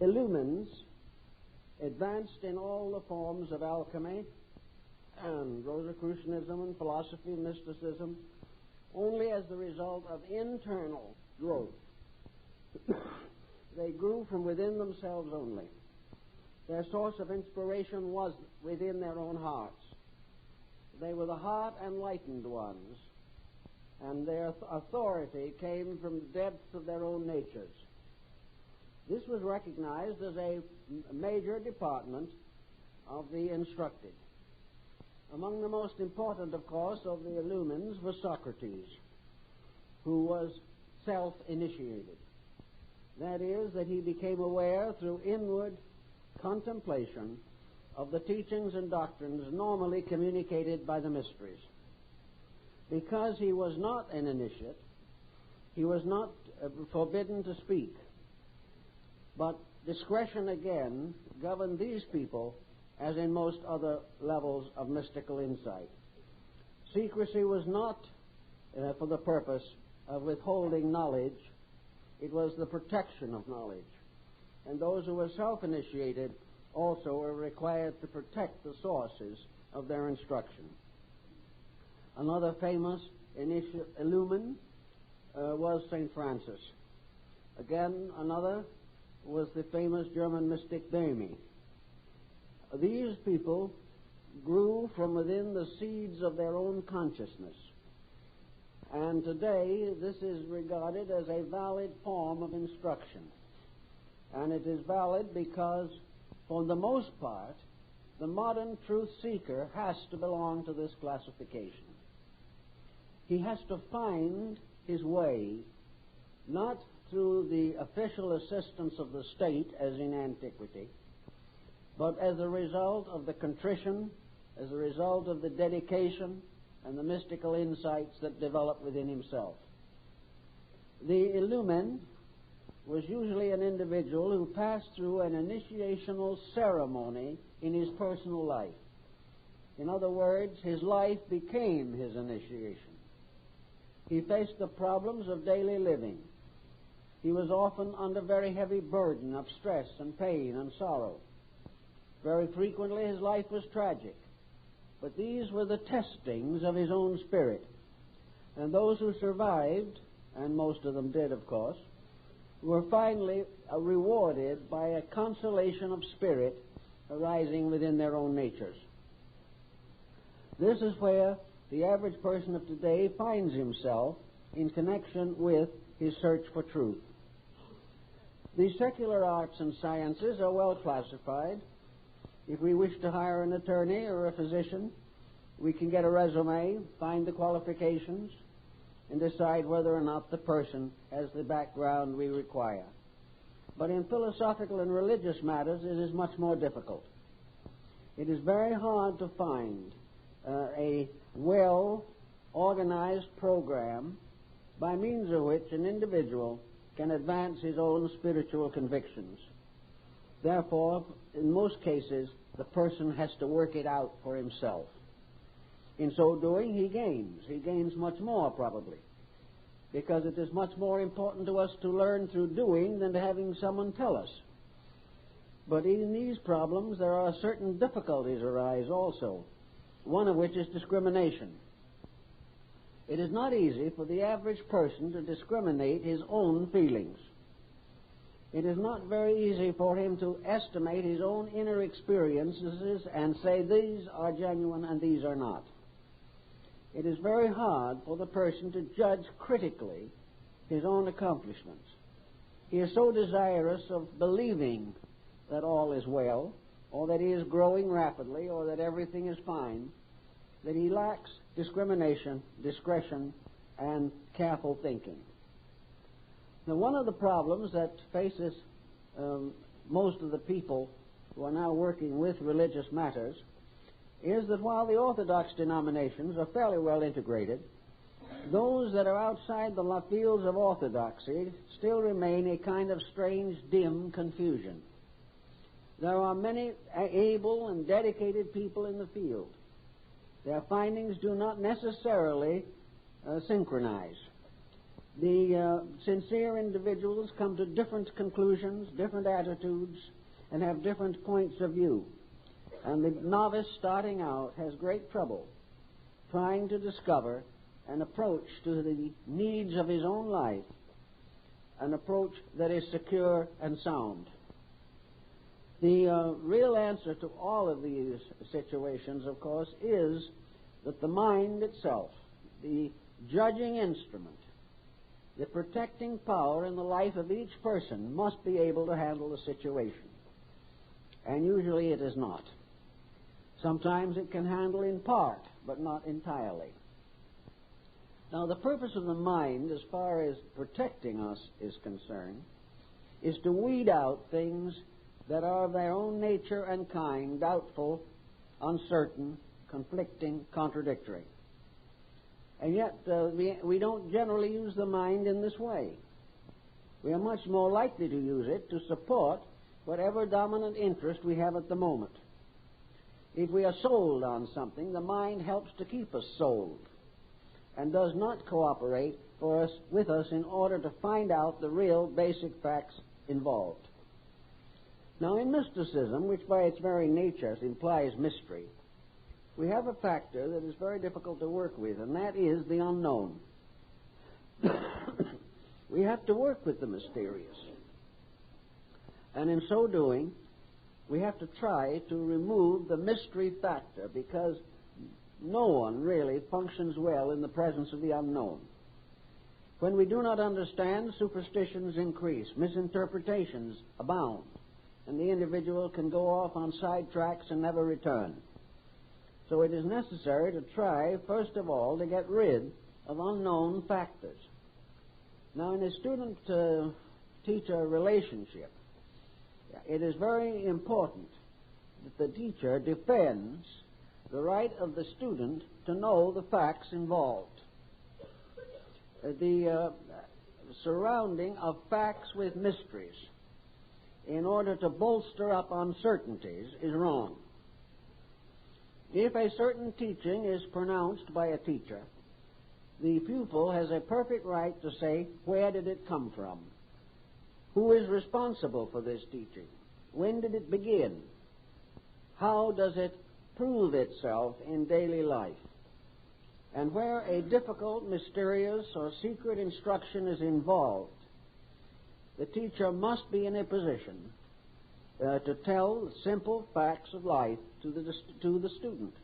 illumines advanced in all the forms of alchemy and Rosicrucianism and philosophy and mysticism only as the result of internal growth. They grew from within themselves only. Their source of inspiration was within their own hearts. They were the heart-enlightened ones, and their authority came from the depths of their own natures. This was recognized as a major department of the instructed. Among the most important, of course, of the illumines was Socrates, who was self-initiated. That is, that he became aware through inward contemplation of the teachings and doctrines normally communicated by the mysteries. Because he was not an initiate, he was not forbidden to speak. But discretion again governed these people as in most other levels of mystical insight. Secrecy was not for the purpose of withholding knowledge. It was the protection of knowledge. And those who were self-initiated also were required to protect the sources of their instruction. Another famous illumine was St. Francis. Again, another was the famous German mystic Böhme. These people grew from within the seeds of their own consciousness. And today, this is regarded as a valid form of instruction. And it is valid because, for the most part, the modern truth seeker has to belong to this classification. He has to find his way, not through the official assistance of the state, as in antiquity, but as a result of the contrition, as a result of the dedication and the mystical insights that develop within himself. The illumine was usually an individual who passed through an initiational ceremony in his personal life. In other words, his life became his initiation. He faced the problems of daily living. He was often under very heavy burden of stress and pain and sorrow. Very frequently his life was tragic. But these were the testings of his own spirit. And those who survived, and most of them did, of course, were finally rewarded by a consolation of spirit arising within their own natures. This is where the average person of today finds himself in connection with his search for truth. The secular arts and sciences are well classified. If we wish to hire an attorney or a physician, we can get a resume, find the qualifications, and decide whether or not the person has the background we require. But in philosophical and religious matters, it is much more difficult. It is very hard to find a well-organized program by means of which an individual can advance his own spiritual convictions. Therefore, in most cases, the person has to work it out for himself. In so doing, he gains. He gains much more, probably, because it is much more important to us to learn through doing than to having someone tell us. But in these problems, there are certain difficulties arise also, one of which is discrimination. It is not easy for the average person to discriminate his own feelings. It is not very easy for him to estimate his own inner experiences and say these are genuine and these are not. It is very hard for the person to judge critically his own accomplishments. He is so desirous of believing that all is well, or that he is growing rapidly, or that everything is fine, that he lacks discrimination, discretion, and careful thinking. Now, one of the problems that faces most of the people who are now working with religious matters is that while the Orthodox denominations are fairly well integrated, those that are outside the fields of orthodoxy still remain a kind of strange, dim confusion. There are many able and dedicated people in the field. Their findings do not necessarily synchronize. The sincere individuals come to different conclusions, different attitudes, and have different points of view. And the novice starting out has great trouble trying to discover an approach to the needs of his own life, an approach that is secure and sound. The real answer to all of these situations, of course, is that the mind itself, the judging instrument, the protecting power in the life of each person, must be able to handle the situation. And usually it is not. Sometimes it can handle in part, but not entirely. Now, the purpose of the mind, as far as protecting us is concerned, is to weed out things that are of their own nature and kind, doubtful, uncertain, conflicting, contradictory. And yet, we don't generally use the mind in this way. We are much more likely to use it to support whatever dominant interest we have at the moment. If we are sold on something, the mind helps to keep us sold and does not cooperate with us in order to find out the real basic facts involved. Now, in mysticism, which by its very nature implies mystery, we have a factor that is very difficult to work with, and that is the unknown. We have to work with the mysterious. And in so doing, we have to try to remove the mystery factor, because no one really functions well in the presence of the unknown. When we do not understand, superstitions increase, misinterpretations abound, and the individual can go off on side tracks and never return. So it is necessary to try, first of all, to get rid of unknown factors. Now, in a student-teacher relationship, it is very important that the teacher defends the right of the student to know the facts involved. The surrounding of facts with mysteries in order to bolster up uncertainties is wrong. If a certain teaching is pronounced by a teacher, the pupil has a perfect right to say, where did it come from? Who is responsible for this teaching? When did it begin? How does it prove itself in daily life? And where a difficult, mysterious, or secret instruction is involved, the teacher must be in a position to tell the simple facts of life to the student.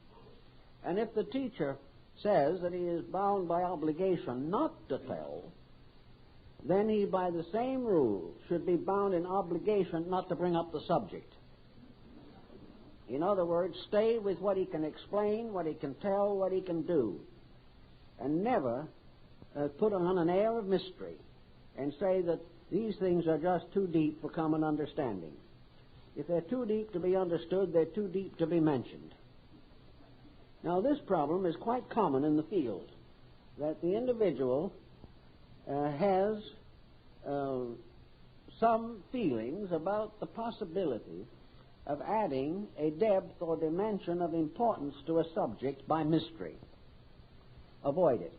And if the teacher says that he is bound by obligation not to tell, then he, by the same rule, should be bound in obligation not to bring up the subject. In other words, stay with what he can explain, what he can tell, what he can do, and never put on an air of mystery and say that these things are just too deep for common understanding. If they're too deep to be understood, they're too deep to be mentioned. Now, this problem is quite common in the field, that the individual has some feelings about the possibility of adding a depth or dimension of importance to a subject by mystery. Avoid it.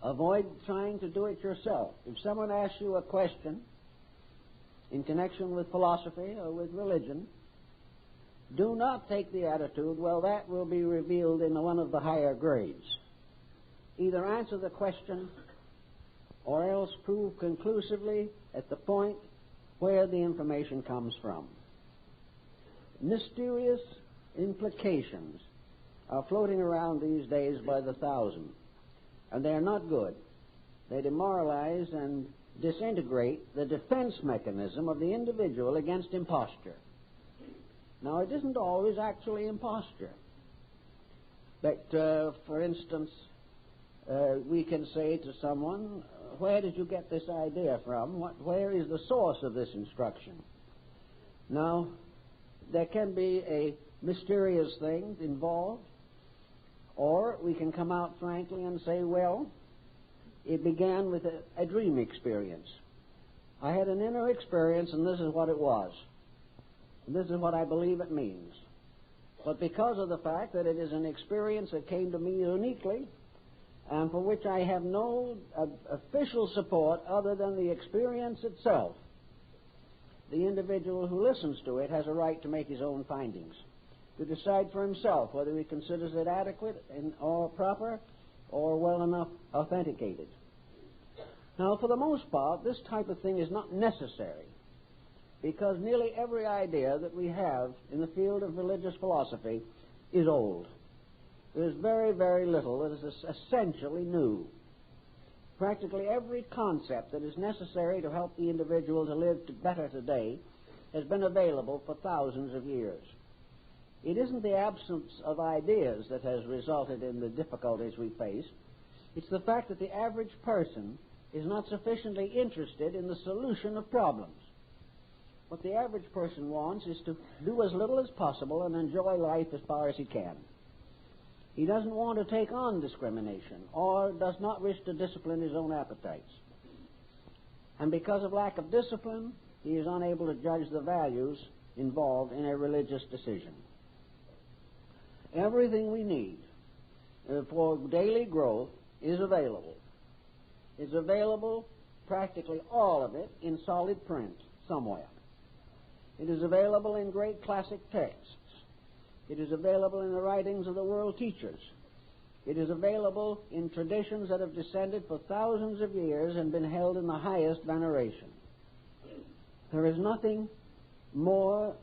Avoid trying to do it yourself. If someone asks you a question in connection with philosophy or with religion, do not take the attitude, well, that will be revealed in one of the higher grades. Either answer the question or else prove conclusively at the point where the information comes from. Mysterious implications are floating around these days by the thousand, and they are not good. They demoralize and disintegrate the defense mechanism of the individual against imposture. Now, it isn't always actually imposture. But, for instance, we can say to someone, where did you get this idea from? Where is the source of this instruction? Now, there can be a mysterious thing involved, or we can come out frankly and say, well, it began with a dream experience. I had an inner experience, and this is what it was. And this is what I believe it means. But because of the fact that it is an experience that came to me uniquely, and for which I have no official support other than the experience itself, the individual who listens to it has a right to make his own findings, to decide for himself whether he considers it adequate or proper or well enough authenticated. Now, for the most part, this type of thing is not necessary, because nearly every idea that we have in the field of religious philosophy is old. There's very, very little that is essentially new. Practically every concept that is necessary to help the individual to live better today has been available for thousands of years. It isn't the absence of ideas that has resulted in the difficulties we face. It's the fact that the average person is not sufficiently interested in the solution of problems. What the average person wants is to do as little as possible and enjoy life as far as he can. He doesn't want to take on discrimination or does not wish to discipline his own appetites. And because of lack of discipline, he is unable to judge the values involved in a religious decision. Everything we need for daily growth is available. It's available, practically all of it, in solid print somewhere. It is available in great classic texts. It is available in the writings of the world teachers. It is available in traditions that have descended for thousands of years and been held in the highest veneration. There is nothing more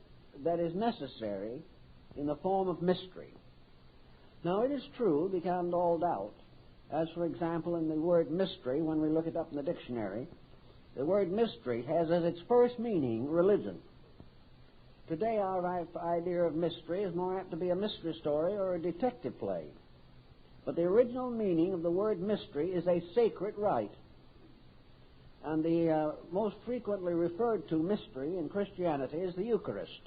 that is necessary in the form of mystery. Now, it is true, beyond all doubt, as, for example, in the word mystery, when we look it up in the dictionary, the word mystery has as its first meaning religion. Today, our idea of mystery is more apt to be a mystery story or a detective play. But the original meaning of the word mystery is a sacred rite. And the most frequently referred to mystery in Christianity is the Eucharist.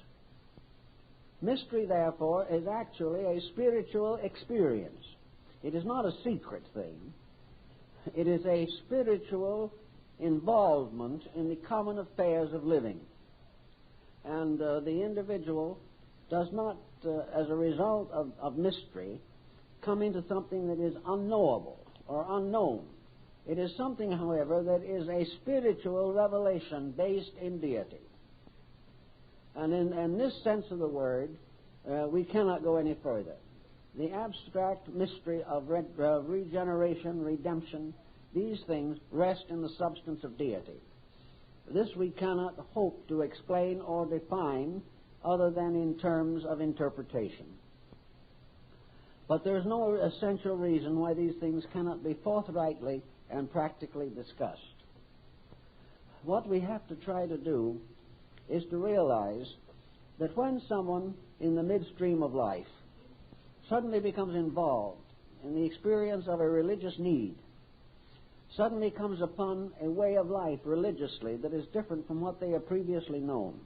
Mystery, therefore, is actually a spiritual experience. It is not a secret thing. It is a spiritual involvement in the common affairs of living. And the individual does not, as a result of mystery, come into something that is unknowable or unknown. It is something, however, that is a spiritual revelation based in deity. And in this sense of the word, we cannot go any further. The abstract mystery of regeneration, redemption, these things rest in the substance of deity. This we cannot hope to explain or define other than in terms of interpretation. But there is no essential reason why these things cannot be forthrightly and practically discussed. What we have to try to do is to realize that when someone in the midstream of life suddenly becomes involved in the experience of a religious need, suddenly comes upon a way of life religiously that is different from what they have previously known,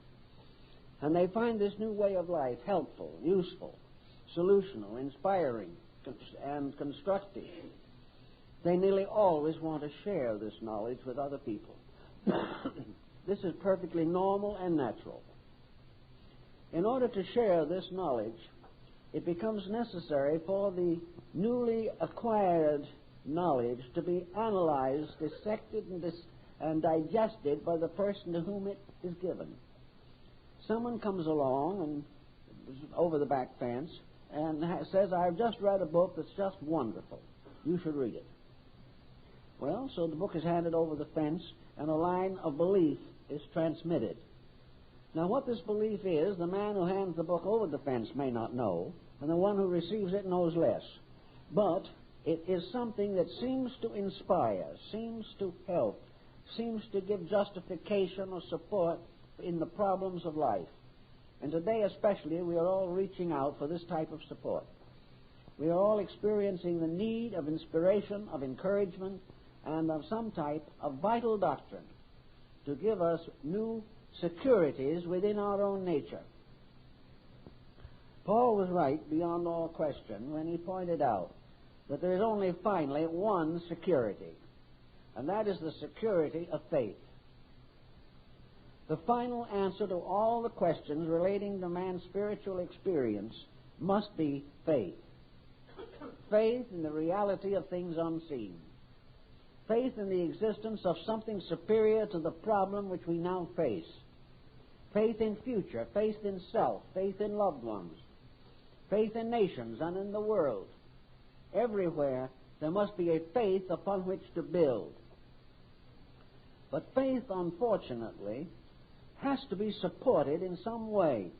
and they find this new way of life helpful, useful, solutional, inspiring, and constructive, they nearly always want to share this knowledge with other people. This is perfectly normal and natural. In order to share this knowledge, it becomes necessary for the newly acquired knowledge to be analyzed, dissected, and digested by the person to whom it is given. Someone comes along and over the back fence and says, "I've just read a book that's just wonderful. You should read it." Well, so the book is handed over the fence, and a line of belief is transmitted. Now, what this belief is, the man who hands the book over the fence may not know, and the one who receives it knows less. But it is something that seems to inspire, seems to help, seems to give justification or support in the problems of life. And today especially, we are all reaching out for this type of support. We are all experiencing the need of inspiration, of encouragement, and of some type of vital doctrine to give us new securities within our own nature. Paul was right beyond all question when he pointed out that there is only finally one security, and that is the security of faith. The final answer to all the questions relating to man's spiritual experience must be faith. faith in the reality of things unseen, faith in the existence of something superior to the problem which we now face, faith in future, faith in self, faith in loved ones, faith in nations and in the world. Everywhere there must be a faith upon which to build. But faith, unfortunately, has to be supported in some way.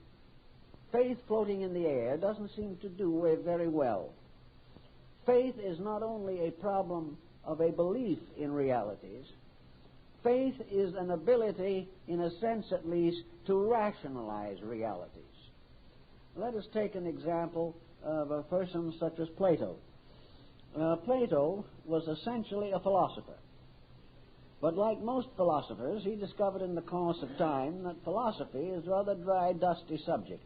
Faith floating in the air doesn't seem to do very well. Faith is not only a problem of a belief in realities. Faith is an ability, in a sense at least, to rationalize realities. Let us take an example of a person such as Plato. Plato was essentially a philosopher. But like most philosophers, he discovered in the course of time that philosophy is a rather dry, dusty subject.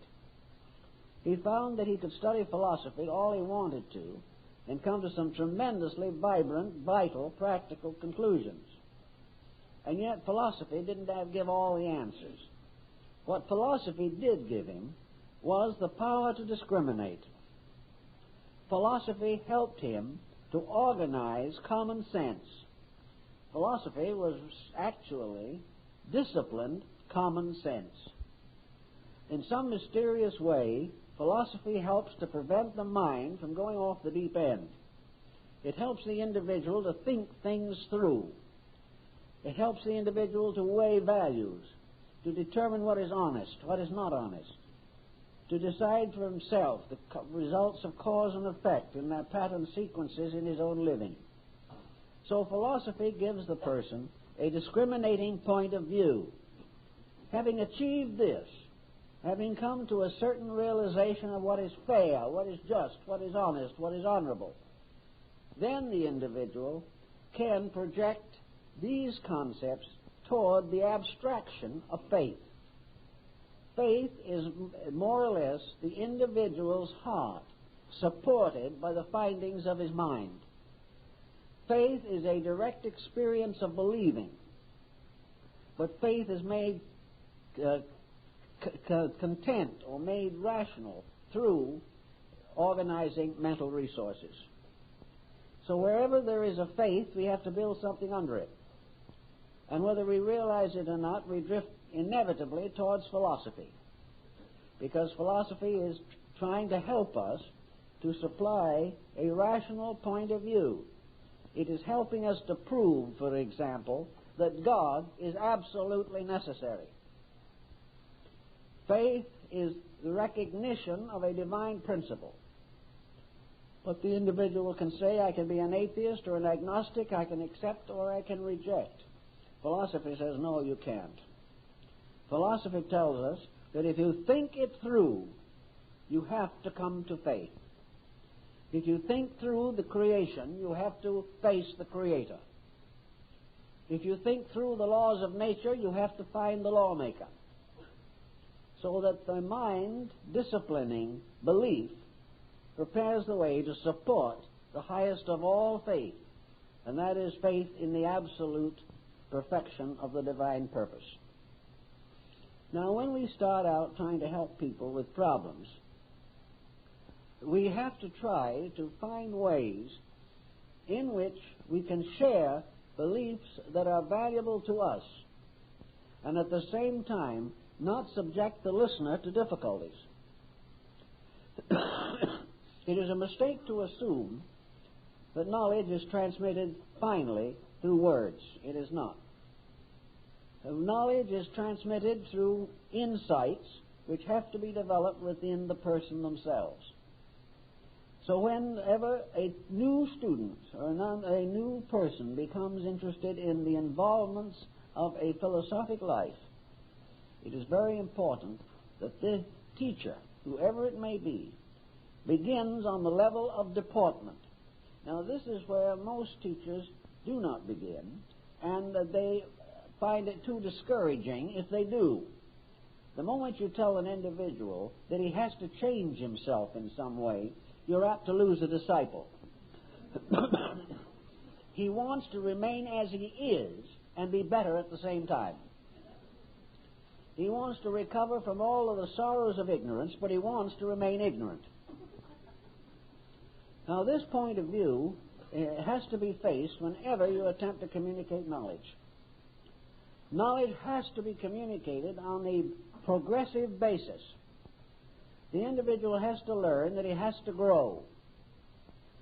He found that he could study philosophy all he wanted to and come to some tremendously vibrant, vital, practical conclusions. And yet philosophy didn't give all the answers. What philosophy did give him was the power to discriminate. Philosophy helped him to organize common sense. Philosophy was actually disciplined common sense. In some mysterious way, philosophy helps to prevent the mind from going off the deep end. It helps the individual to think things through. It helps the individual to weigh values, to determine what is honest, what is not honest, to decide for himself the results of cause and effect in their pattern sequences in his own living. So philosophy gives the person a discriminating point of view. Having achieved this, having come to a certain realization of what is fair, what is just, what is honest, what is honorable, then the individual can project these concepts toward the abstraction of faith. Faith is more or less the individual's heart, supported by the findings of his mind. Faith is a direct experience of believing, but faith is made content or made rational through organizing mental resources. So wherever there is a faith, we have to build something under it. And whether we realize it or not, we drift inevitably towards philosophy, because philosophy is trying to help us to supply a rational point of view. It is helping us to prove, for example, that God is absolutely necessary. Faith is the recognition of a divine principle. But the individual can say, I can be an atheist or an agnostic, I can accept or I can reject. Philosophy says, no, you can't. Philosophy tells us that if you think it through, you have to come to faith. If you think through the creation, you have to face the Creator. If you think through the laws of nature, you have to find the lawmaker. So that the mind, disciplining belief, prepares the way to support the highest of all faith, and that is faith in the absolute perfection of the divine purpose. Now, when we start out trying to help people with problems, we have to try to find ways in which we can share beliefs that are valuable to us, and at the same time not subject the listener to difficulties. It is a mistake to assume that knowledge is transmitted finally through words. It is not. Knowledge is transmitted through insights which have to be developed within the person themselves. So whenever a new student or a new person becomes interested in the involvements of a philosophic life, it is very important that the teacher, whoever it may be, begins on the level of deportment. Now, this is where most teachers do not begin, and they find it too discouraging if they do. The moment you tell an individual that he has to change himself in some way, you're apt to lose a disciple. He wants to remain as he is and be better at the same time. He wants to recover from all of the sorrows of ignorance, but he wants to remain ignorant. Now, this point of view has to be faced whenever you attempt to communicate knowledge. Knowledge has to be communicated on a progressive basis. The individual has to learn that he has to grow,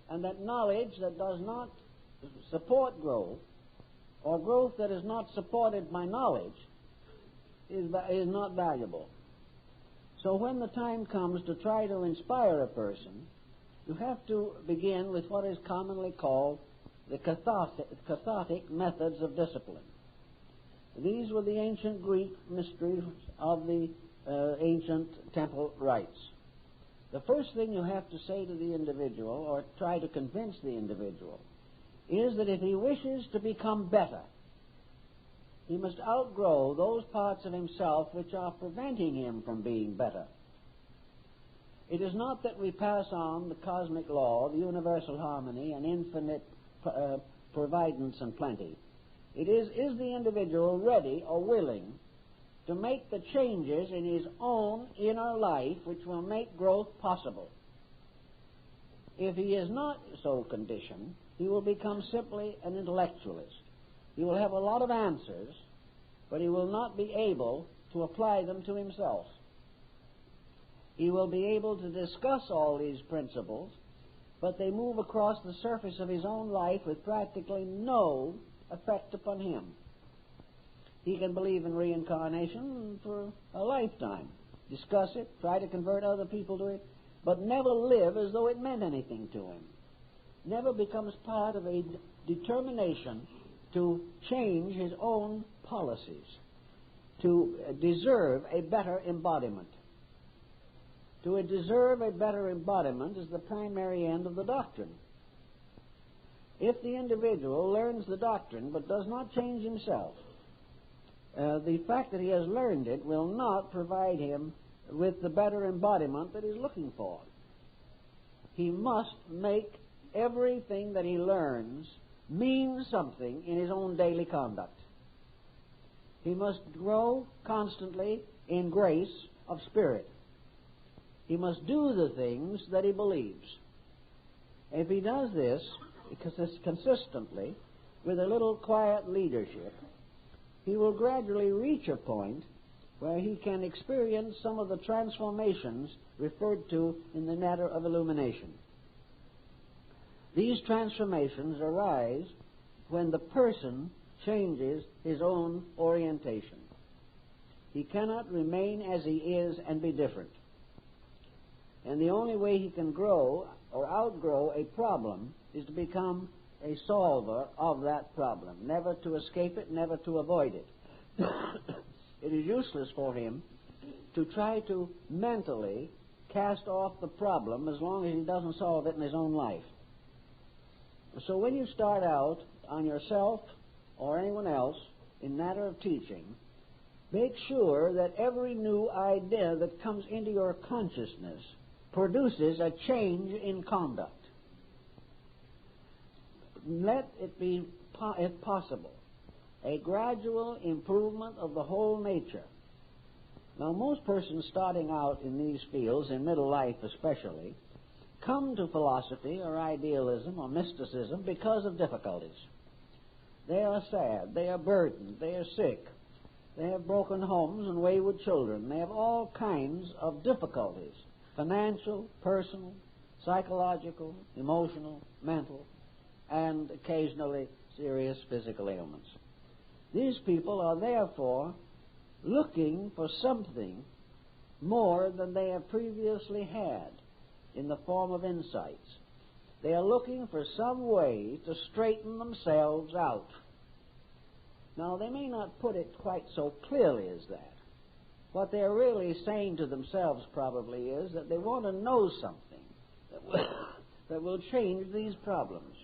and that knowledge that does not support growth, or growth that is not supported by knowledge, is not valuable. So when the time comes to try to inspire a person, you have to begin with what is commonly called the cathartic methods of discipline. These were the ancient Greek mysteries of the ancient temple rites. The first thing you have to say to the individual, or try to convince the individual, is that if he wishes to become better, he must outgrow those parts of himself which are preventing him from being better. It is not that we pass on the cosmic law, the universal harmony, and infinite providence and plenty. It is the individual ready or willing to make the changes in his own inner life which will make growth possible. If he is not so conditioned, he will become simply an intellectualist. He will have a lot of answers, but he will not be able to apply them to himself. He will be able to discuss all these principles, but they move across the surface of his own life with practically no effect upon him. He can believe in reincarnation for a lifetime, discuss it, try to convert other people to it, but never live as though it meant anything to him. Never becomes part of a determination to change his own policies, to deserve a better embodiment. To deserve a better embodiment is the primary end of the doctrine. If the individual learns the doctrine but does not change himself, the fact that he has learned it will not provide him with the better embodiment that he's looking for. He must make everything that he learns mean something in his own daily conduct. He must grow constantly in grace of spirit. He must do the things that he believes. If he does this consistently, with a little quiet leadership, he will gradually reach a point where he can experience some of the transformations referred to in the matter of illumination. These transformations arise when the person changes his own orientation. He cannot remain as he is and be different. And the only way he can grow or outgrow a problem is to become a solver of that problem, never to escape it, never to avoid it. It is useless for him to try to mentally cast off the problem as long as he doesn't solve it in his own life. So when you start out on yourself or anyone else in matter of teaching, make sure that every new idea that comes into your consciousness produces a change in conduct. Let it be, if possible, a gradual improvement of the whole nature. Now, most persons starting out in these fields, in middle life especially, come to philosophy or idealism or mysticism because of difficulties. They are sad, they are burdened, they are sick, they have broken homes and wayward children, they have all kinds of difficulties, financial, personal, psychological, emotional, mental, and occasionally serious physical ailments. These people are therefore looking for something more than they have previously had in the form of insights. They are looking for some way to straighten themselves out. Now, they may not put it quite so clearly as that. What they're really saying to themselves probably is that they want to know something that will change these problems.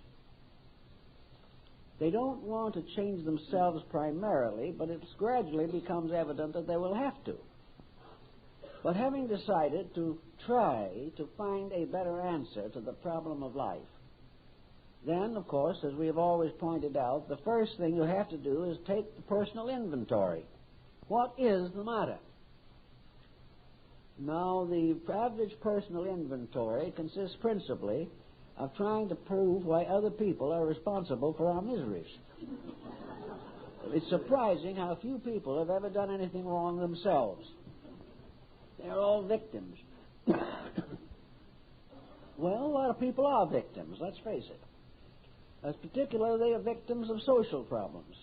They don't want to change themselves primarily, but it gradually becomes evident that they will have to. But having decided to try to find a better answer to the problem of life, then, of course, as we have always pointed out, the first thing you have to do is take the personal inventory. What is the matter? Now, the average personal inventory consists principally of trying to prove why other people are responsible for our miseries. It's surprising how few people have ever done anything wrong themselves. They're all victims. Well, a lot of people are victims, let's face it. As particularly, they are victims of social problems,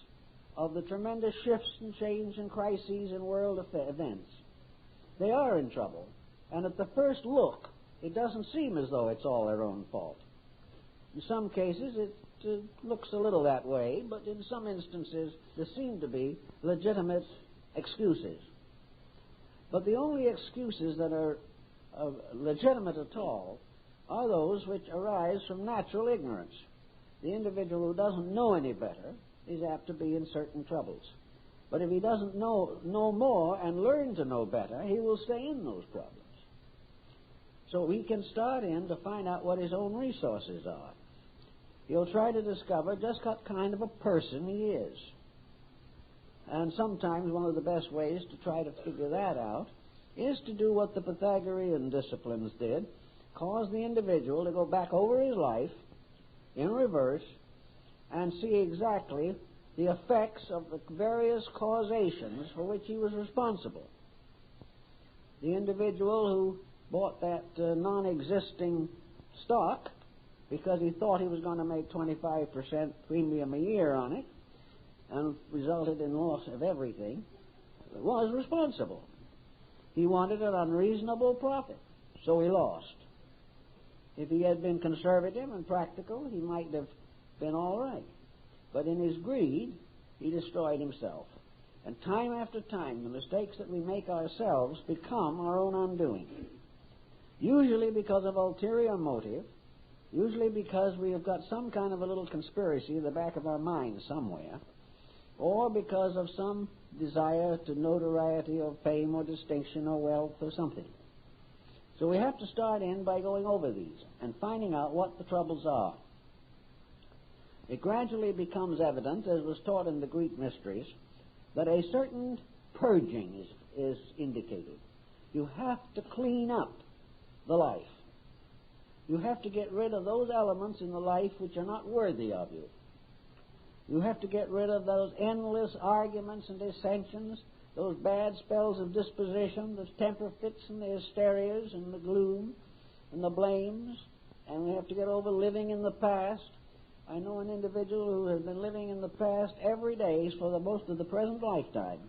of the tremendous shifts and change and crises in world events. They are in trouble, and at the first look, it doesn't seem as though it's all their own fault. In some cases, it looks a little that way, but in some instances, there seem to be legitimate excuses. But the only excuses that are legitimate at all are those which arise from natural ignorance. The individual who doesn't know any better is apt to be in certain troubles. But if he doesn't know more and learn to know better, he will stay in those problems. So he can start in to find out what his own resources are. He'll try to discover just what kind of a person he is. And sometimes one of the best ways to try to figure that out is to do what the Pythagorean disciplines did, cause the individual to go back over his life in reverse and see exactly the effects of the various causations for which he was responsible. The individual who bought that non-existing stock because he thought he was going to make 25% premium a year on it and resulted in loss of everything was responsible. He wanted an unreasonable profit, so he lost. If he had been conservative and practical, he might have been all right. But in his greed, he destroyed himself. And time after time, the mistakes that we make ourselves become our own undoing. Usually because of ulterior motive, usually because we have got some kind of a little conspiracy in the back of our mind somewhere, or because of some desire to notoriety or fame or distinction or wealth or something. So we have to start in by going over these and finding out what the troubles are. It gradually becomes evident, as was taught in the Greek mysteries, that a certain purging is indicated. You have to clean up the life. You have to get rid of those elements in the life which are not worthy of you. You have to get rid of those endless arguments and dissensions, those bad spells of disposition, the temper fits and the hysterias and the gloom and the blames, and we have to get over living in the past. I know an individual who has been living in the past every day for the most of the present lifetime,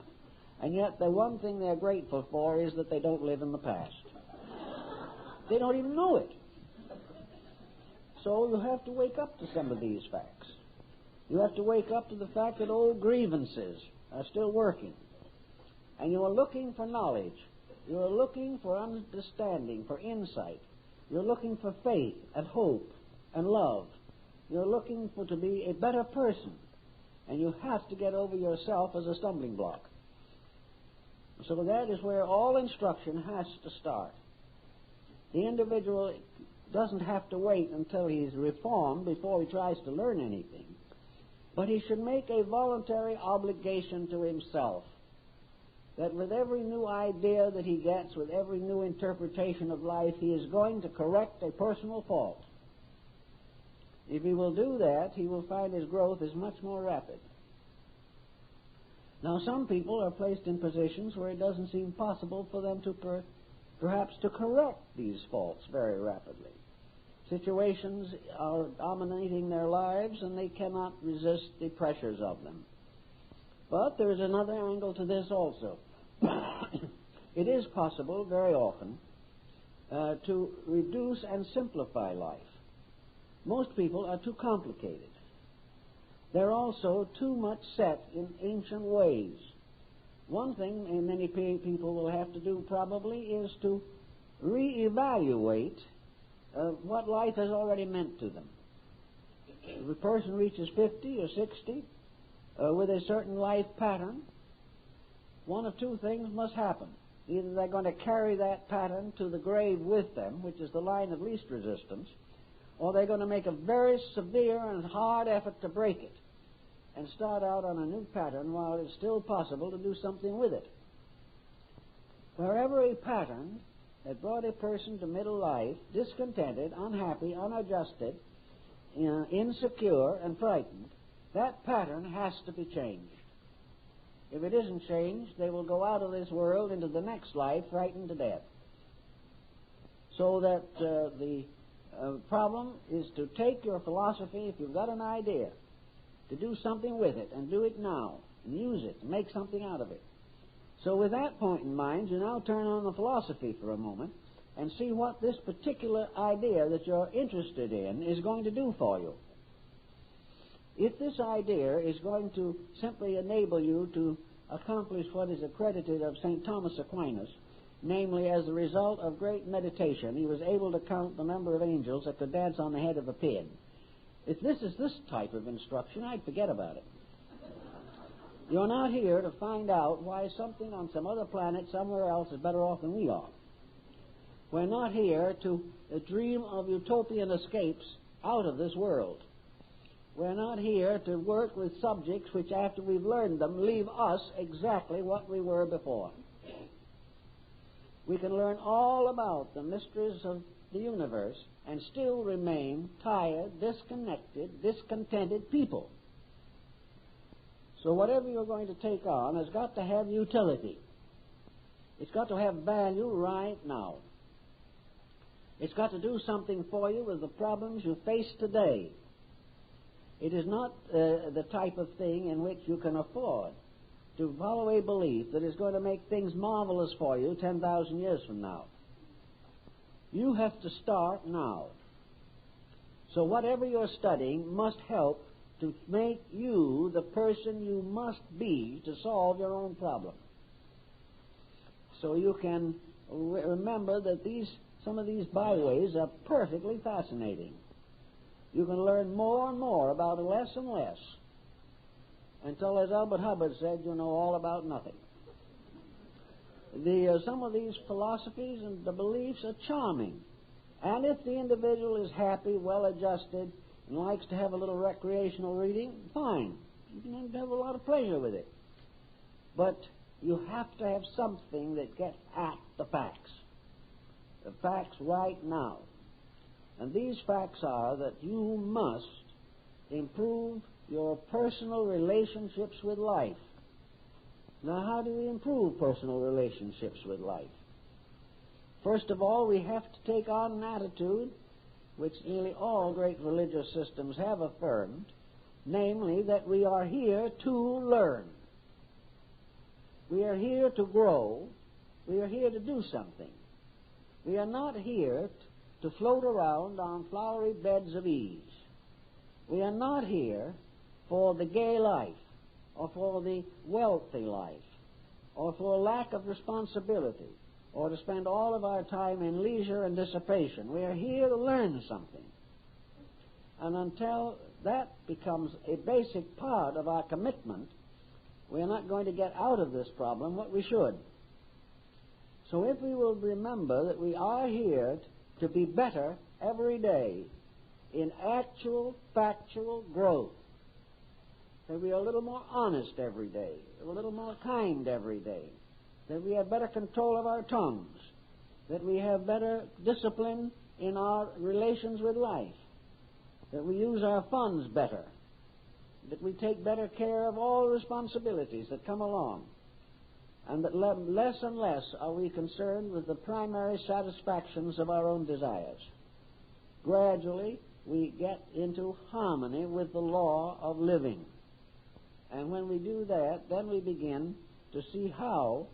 and yet the one thing they're grateful for is that they don't live in the past. They don't even know it. So you have to wake up to some of these facts. You have to wake up to the fact that old grievances are still working. And you are looking for knowledge. You are looking for understanding, for insight. You're looking for faith and hope and love. You're looking for to be a better person. And you have to get over yourself as a stumbling block. So that is where all instruction has to start. The individual doesn't have to wait until he's reformed before he tries to learn anything. But he should make a voluntary obligation to himself that with every new idea that he gets, with every new interpretation of life, he is going to correct a personal fault. If he will do that, he will find his growth is much more rapid. Now, some people are placed in positions where it doesn't seem possible for them to perhaps to correct these faults very rapidly. Situations are dominating their lives, and they cannot resist the pressures of them. But there is another angle to this also. It is possible, very often, to reduce and simplify life. Most people are too complicated. They're also too much set in ancient ways. One thing many people will have to do probably is to reevaluate what life has already meant to them. If a person reaches 50 or 60 with a certain life pattern, one of two things must happen. Either they're going to carry that pattern to the grave with them, which is the line of least resistance, or they're going to make a very severe and hard effort to break it and start out on a new pattern while it's still possible to do something with it. Wherever a pattern that brought a person to middle life discontented, unhappy, unadjusted, insecure, and frightened, that pattern has to be changed. If it isn't changed, they will go out of this world into the next life frightened to death. So that the problem is to take your philosophy, if you've got an idea, to do something with it, and do it now, and use it, and make something out of it. So with that point in mind, you now turn on the philosophy for a moment and see what this particular idea that you're interested in is going to do for you. If this idea is going to simply enable you to accomplish what is accredited of St. Thomas Aquinas, namely, as a result of great meditation, he was able to count the number of angels that could dance on the head of a pin. If this is this type of instruction, I'd forget about it. You're not here to find out why something on some other planet somewhere else is better off than we are. We're not here to dream of utopian escapes out of this world. We're not here to work with subjects which, after we've learned them, leave us exactly what we were before. We can learn all about the mysteries of the universe and still remain tired, disconnected, discontented people. So whatever you're going to take on has got to have utility. It's got to have value right now. It's got to do something for you with the problems you face today. It is not the type of thing in which you can afford to follow a belief that is going to make things marvelous for you 10,000 years from now. You have to start now. So whatever you're studying must help to make you the person you must be to solve your own problem. So you can remember that some of these byways are perfectly fascinating. You can learn more and more about it, less and less, until, as Albert Hubbard said, you know all about nothing. Some of these philosophies and the beliefs are charming. And if the individual is happy, well-adjusted, and likes to have a little recreational reading, fine. You can have a lot of pleasure with it. But you have to have something that gets at the facts right now. And these facts are that you must improve your personal relationships with life. Now, how do we improve personal relationships with life? First of all, we have to take on an attitude which nearly all great religious systems have affirmed, namely that we are here to learn. We are here to grow. We are here to do something. We are not here to float around on flowery beds of ease. We are not here for the gay life, or for the wealthy life, or for a lack of responsibility, or to spend all of our time in leisure and dissipation. We are here to learn something. And until that becomes a basic part of our commitment, we are not going to get out of this problem what we should. So if we will remember that we are here to be better every day in actual, factual growth, that we are a little more honest every day, a little more kind every day, that we have better control of our tongues, that we have better discipline in our relations with life, that we use our funds better, that we take better care of all responsibilities that come along, and that less and less are we concerned with the primary satisfactions of our own desires. Gradually, we get into harmony with the law of living. And when we do that, then we begin to see how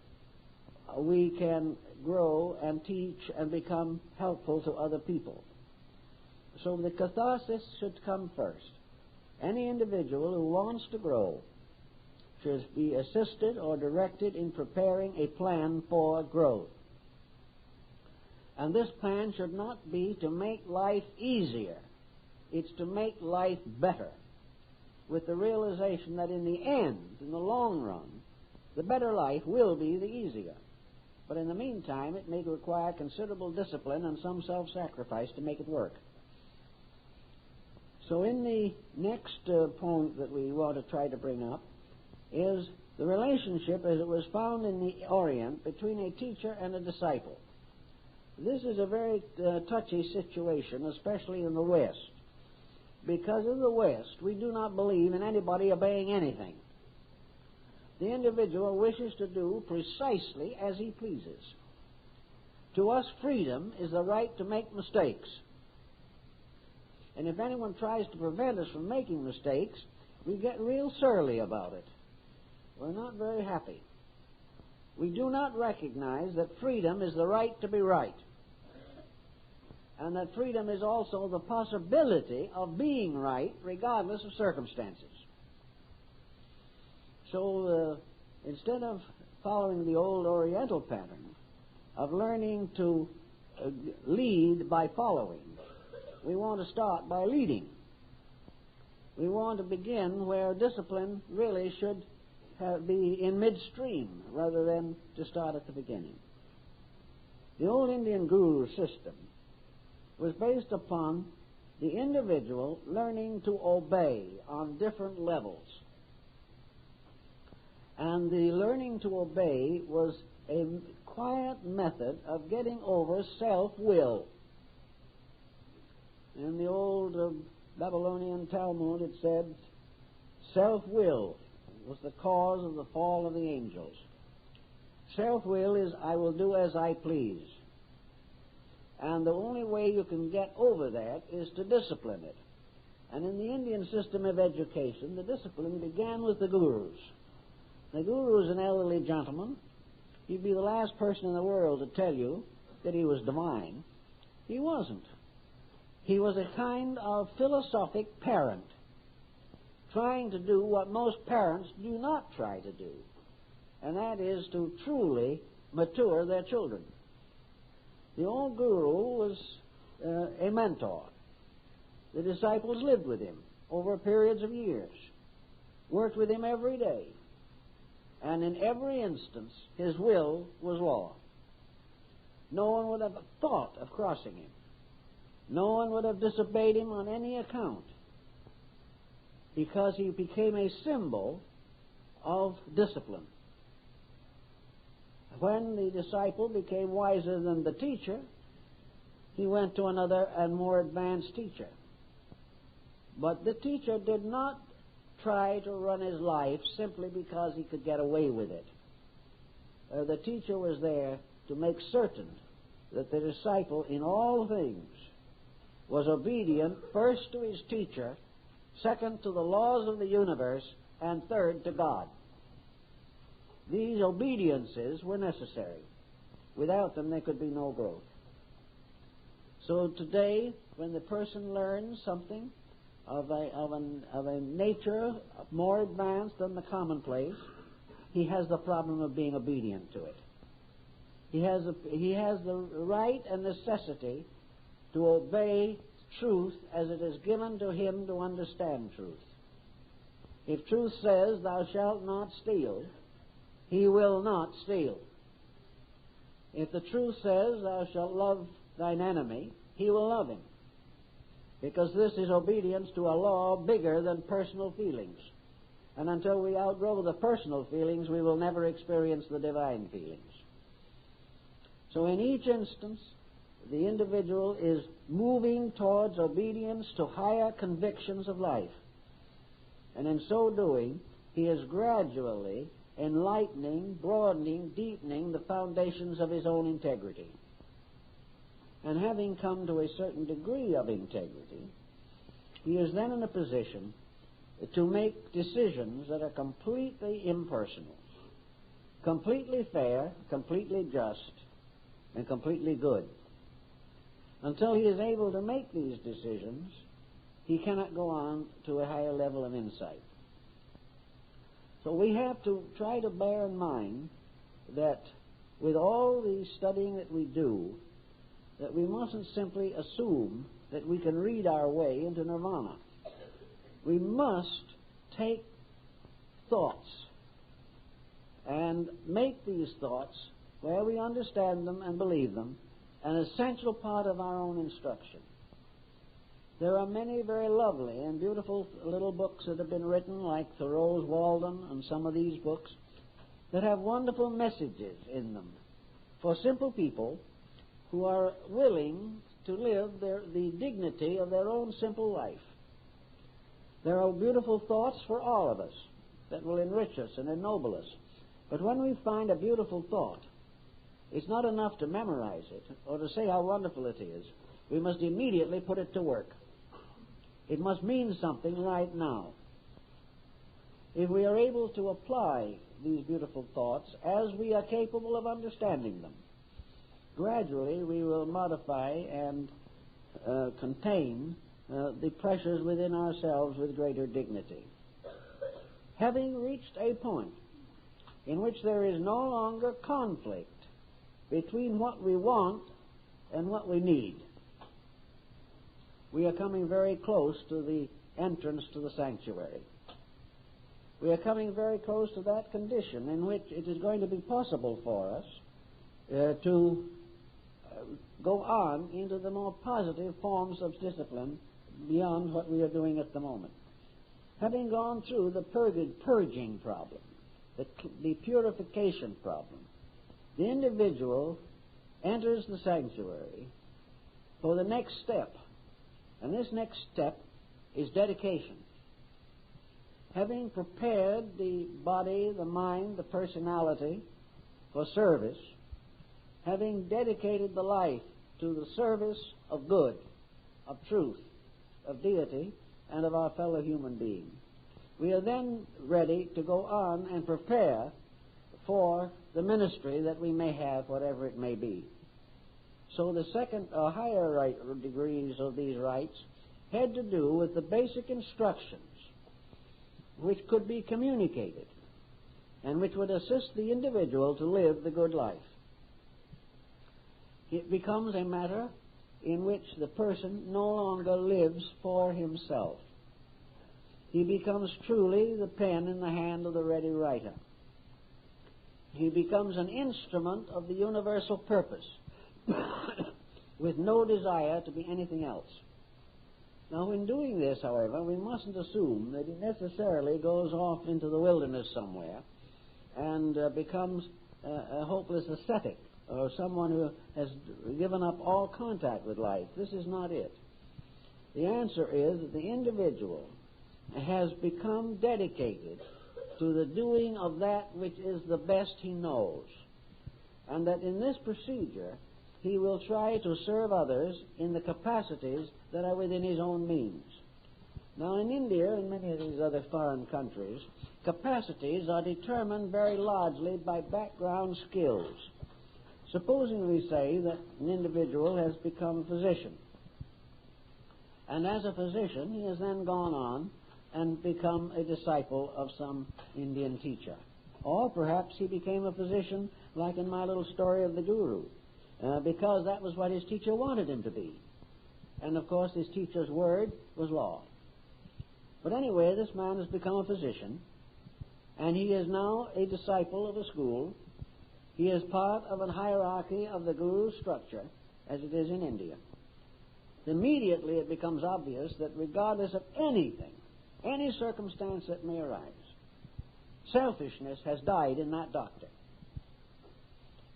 we can grow and teach and become helpful to other people. So the catharsis should come first. Any individual who wants to grow should be assisted or directed in preparing a plan for growth. And this plan should not be to make life easier. It's to make life better, with the realization that in the end, in the long run, the better life will be the easier. But in the meantime, it may require considerable discipline and some self-sacrifice to make it work. So in the next point that we want to try to bring up is the relationship as it was found in the Orient between a teacher and a disciple. This is a very touchy situation, especially in the West. Because in the West, we do not believe in anybody obeying anything. The individual wishes to do precisely as he pleases. To us, freedom is the right to make mistakes. And if anyone tries to prevent us from making mistakes, we get real surly about it. We're not very happy. We do not recognize that freedom is the right to be right, and that freedom is also the possibility of being right regardless of circumstances. So instead of following the old Oriental pattern of learning to lead by following, we want to start by leading. We want to begin where discipline really should be in midstream rather than to start at the beginning. The old Indian guru system was based upon the individual learning to obey on different levels. And the learning to obey was a quiet method of getting over self-will. In the old Babylonian Talmud it said, self-will was the cause of the fall of the angels. Self-will is, I will do as I please. And the only way you can get over that is to discipline it. And in the Indian system of education, the discipline began with the gurus. The guru is an elderly gentleman. He'd be the last person in the world to tell you that he was divine. He wasn't. He was a kind of philosophic parent, trying to do what most parents do not try to do, and that is to truly mature their children. The old guru was a mentor. The disciples lived with him over periods of years, worked with him every day, and in every instance his will was law. No one would have thought of crossing him. No one would have disobeyed him on any account, because he became a symbol of discipline. When the disciple became wiser than the teacher, he went to another and more advanced teacher. But the teacher did not try to run his life simply because he could get away with it. The teacher was there to make certain that the disciple in all things was obedient first to his teacher, second to the laws of the universe, and third to God. These obediences were necessary. Without them there could be no growth. So today, when the person learns something of a nature more advanced than the commonplace, he has the problem of being obedient to it. He has the right and necessity to obey truth as it is given to him to understand truth. If truth says, thou shalt not steal, he will not steal. If the truth says, thou shalt love thine enemy, he will love him. Because this is obedience to a law bigger than personal feelings. And until we outgrow the personal feelings, we will never experience the divine feelings. So in each instance, the individual is moving towards obedience to higher convictions of life. And in so doing, he is gradually enlightening, broadening, deepening the foundations of his own integrity. And having come to a certain degree of integrity, he is then in a position to make decisions that are completely impersonal, completely fair, completely just, and completely good. Until he is able to make these decisions, he cannot go on to a higher level of insight. So we have to try to bear in mind that with all the studying that we do, that we mustn't simply assume that we can read our way into nirvana. We must take thoughts and make these thoughts, where we understand them and believe them, an essential part of our own instruction. There are many very lovely and beautiful little books that have been written, like Thoreau's Walden and some of these books, that have wonderful messages in them for simple people who are willing to live the dignity of their own simple life. There are beautiful thoughts for all of us that will enrich us and ennoble us. But when we find a beautiful thought, it's not enough to memorize it or to say how wonderful it is. We must immediately put it to work. It must mean something right now. If we are able to apply these beautiful thoughts as we are capable of understanding them, gradually we will modify and contain the pressures within ourselves with greater dignity. Having reached a point in which there is no longer conflict between what we want and what we need, we are coming very close to the entrance to the sanctuary. We are coming very close to that condition in which it is going to be possible for us to go on into the more positive forms of discipline beyond what we are doing at the moment. Having gone through the purging problem, the purification problem, the individual enters the sanctuary for the next step. And this next step is dedication. Having prepared the body, the mind, the personality for service, having dedicated the life to the service of good, of truth, of deity, and of our fellow human being, we are then ready to go on and prepare for the ministry that we may have, whatever it may be. So the second or higher degrees of these rites had to do with the basic instructions which could be communicated and which would assist the individual to live the good life. It becomes a matter in which the person no longer lives for himself. He becomes truly the pen in the hand of the ready writer. He becomes an instrument of the universal purpose with no desire to be anything else. Now, in doing this, however, we mustn't assume that he necessarily goes off into the wilderness somewhere and becomes a hopeless ascetic or someone who has given up all contact with life. This is not it. The answer is that the individual has become dedicated to the doing of that which is the best he knows, and that in this procedure he will try to serve others in the capacities that are within his own means. Now, in India and many of these other foreign countries, capacities are determined very largely by background skills. Supposing we say that an individual has become a physician, and as a physician he has then gone on and become a disciple of some Indian teacher. Or perhaps he became a physician, like in my little story of the Guru, because that was what his teacher wanted him to be. And, of course, his teacher's word was law. But anyway, this man has become a physician, and he is now a disciple of a school. He is part of a hierarchy of the Guru's structure, as it is in India. Immediately it becomes obvious that regardless of anything, any circumstance that may arise, selfishness has died in that doctor.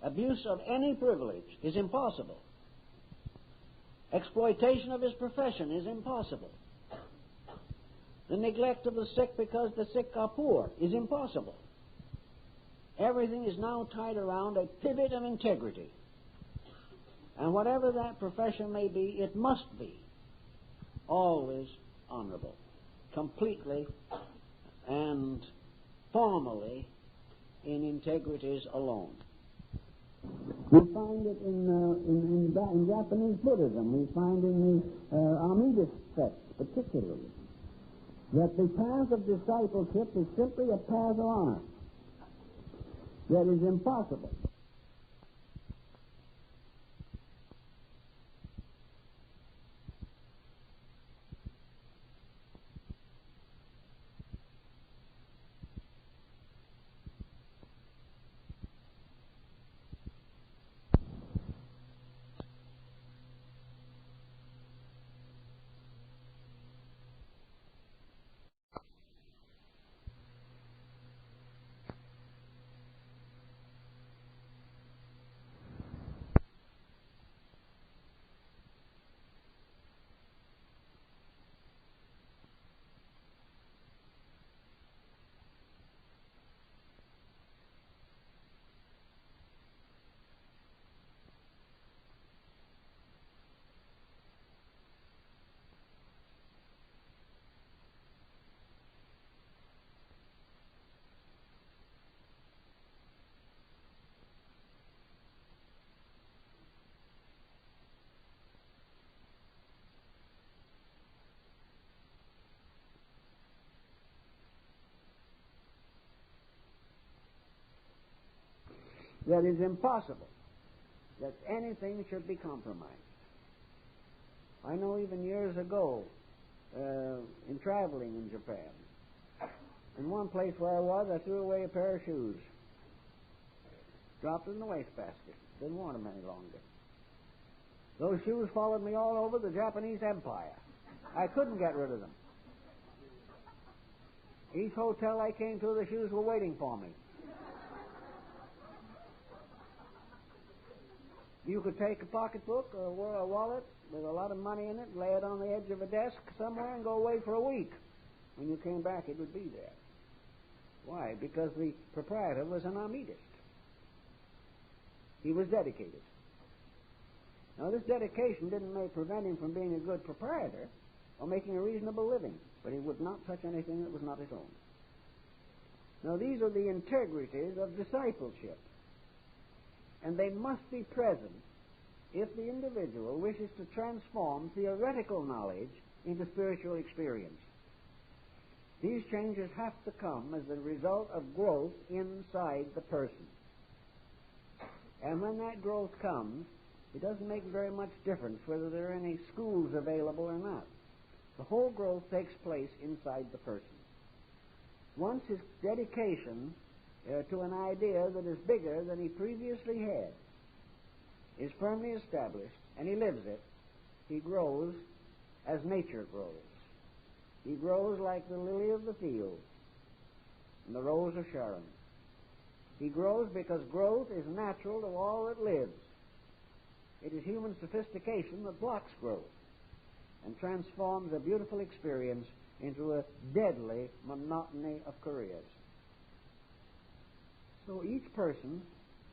Abuse of any privilege is impossible. Exploitation of his profession is impossible. The neglect of the sick because the sick are poor is impossible. Everything is now tied around a pivot of integrity. And whatever that profession may be, it must be always honorable, completely and formally in integrities alone. We find it in Japanese Buddhism. We find in the Amida sect particularly that the path of discipleship is simply a path of honor that is impossible. that it's impossible that anything should be compromised. I know even years ago, in traveling in Japan, in one place where I was, I threw away a pair of shoes. Dropped it in the wastebasket. Didn't want them any longer. Those shoes followed me all over the Japanese Empire. I couldn't get rid of them. Each hotel I came to, the shoes were waiting for me. You could take a pocketbook or a wallet with a lot of money in it, lay it on the edge of a desk somewhere, and go away for a week. When you came back, it would be there. Why? Because the proprietor was an Amidist. He was dedicated. Now, this dedication didn't prevent him from being a good proprietor or making a reasonable living, but he would not touch anything that was not his own. Now, these are the integrities of discipleship, and they must be present if the individual wishes to transform theoretical knowledge into spiritual experience. These changes have to come as a result of growth inside the person. And when that growth comes, it doesn't make very much difference whether there are any schools available or not. The whole growth takes place inside the person. Once his dedication to an idea that is bigger than he previously had is firmly established, and he lives it, he grows as nature grows. He grows like the lily of the field and the rose of Sharon. He grows because growth is natural to all that lives. It is human sophistication that blocks growth and transforms a beautiful experience into a deadly monotony of careers. So each person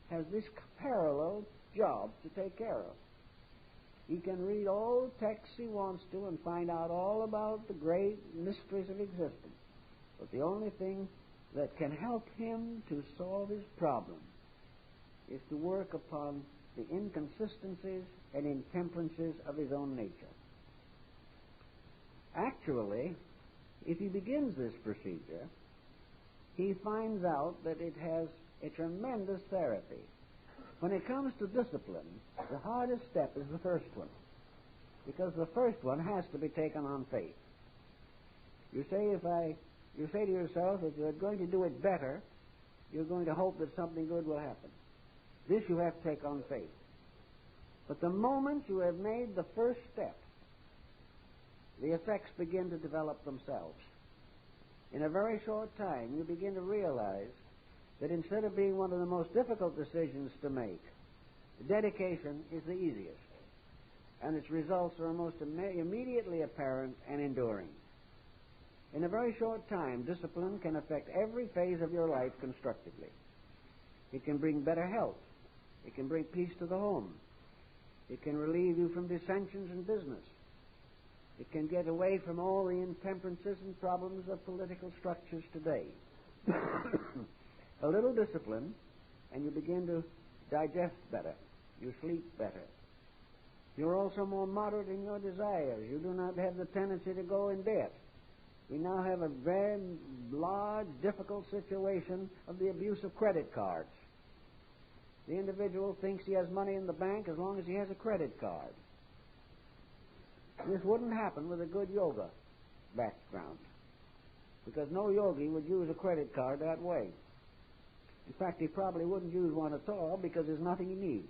has this parallel job to take care of. He can read all the texts he wants to and find out all about the great mysteries of existence. But the only thing that can help him to solve his problem is to work upon the inconsistencies and intemperances of his own nature. Actually, if he begins this procedure, he finds out that it has a tremendous therapy. When it comes to discipline, the hardest step is the first one, because the first one has to be taken on faith. You say to yourself, if you're going to do it better, you're going to hope that something good will happen. This you have to take on faith. But the moment you have made the first step, the effects begin to develop themselves. In a very short time, you begin to realize that instead of being one of the most difficult decisions to make, dedication is the easiest, and its results are most immediately apparent and enduring. In a very short time, discipline can affect every phase of your life constructively. It can bring better health. It can bring peace to the home. It can relieve you from dissensions in business. It can get away from all the intemperances and problems of political structures today. A little discipline, and you begin to digest better. You sleep better. You're also more moderate in your desires. You do not have the tendency to go in debt. We now have a very large, difficult situation of the abuse of credit cards. The individual thinks he has money in the bank as long as he has a credit card. This wouldn't happen with a good yoga background, because no yogi would use a credit card that way. In fact, he probably wouldn't use one at all because there's nothing he needs.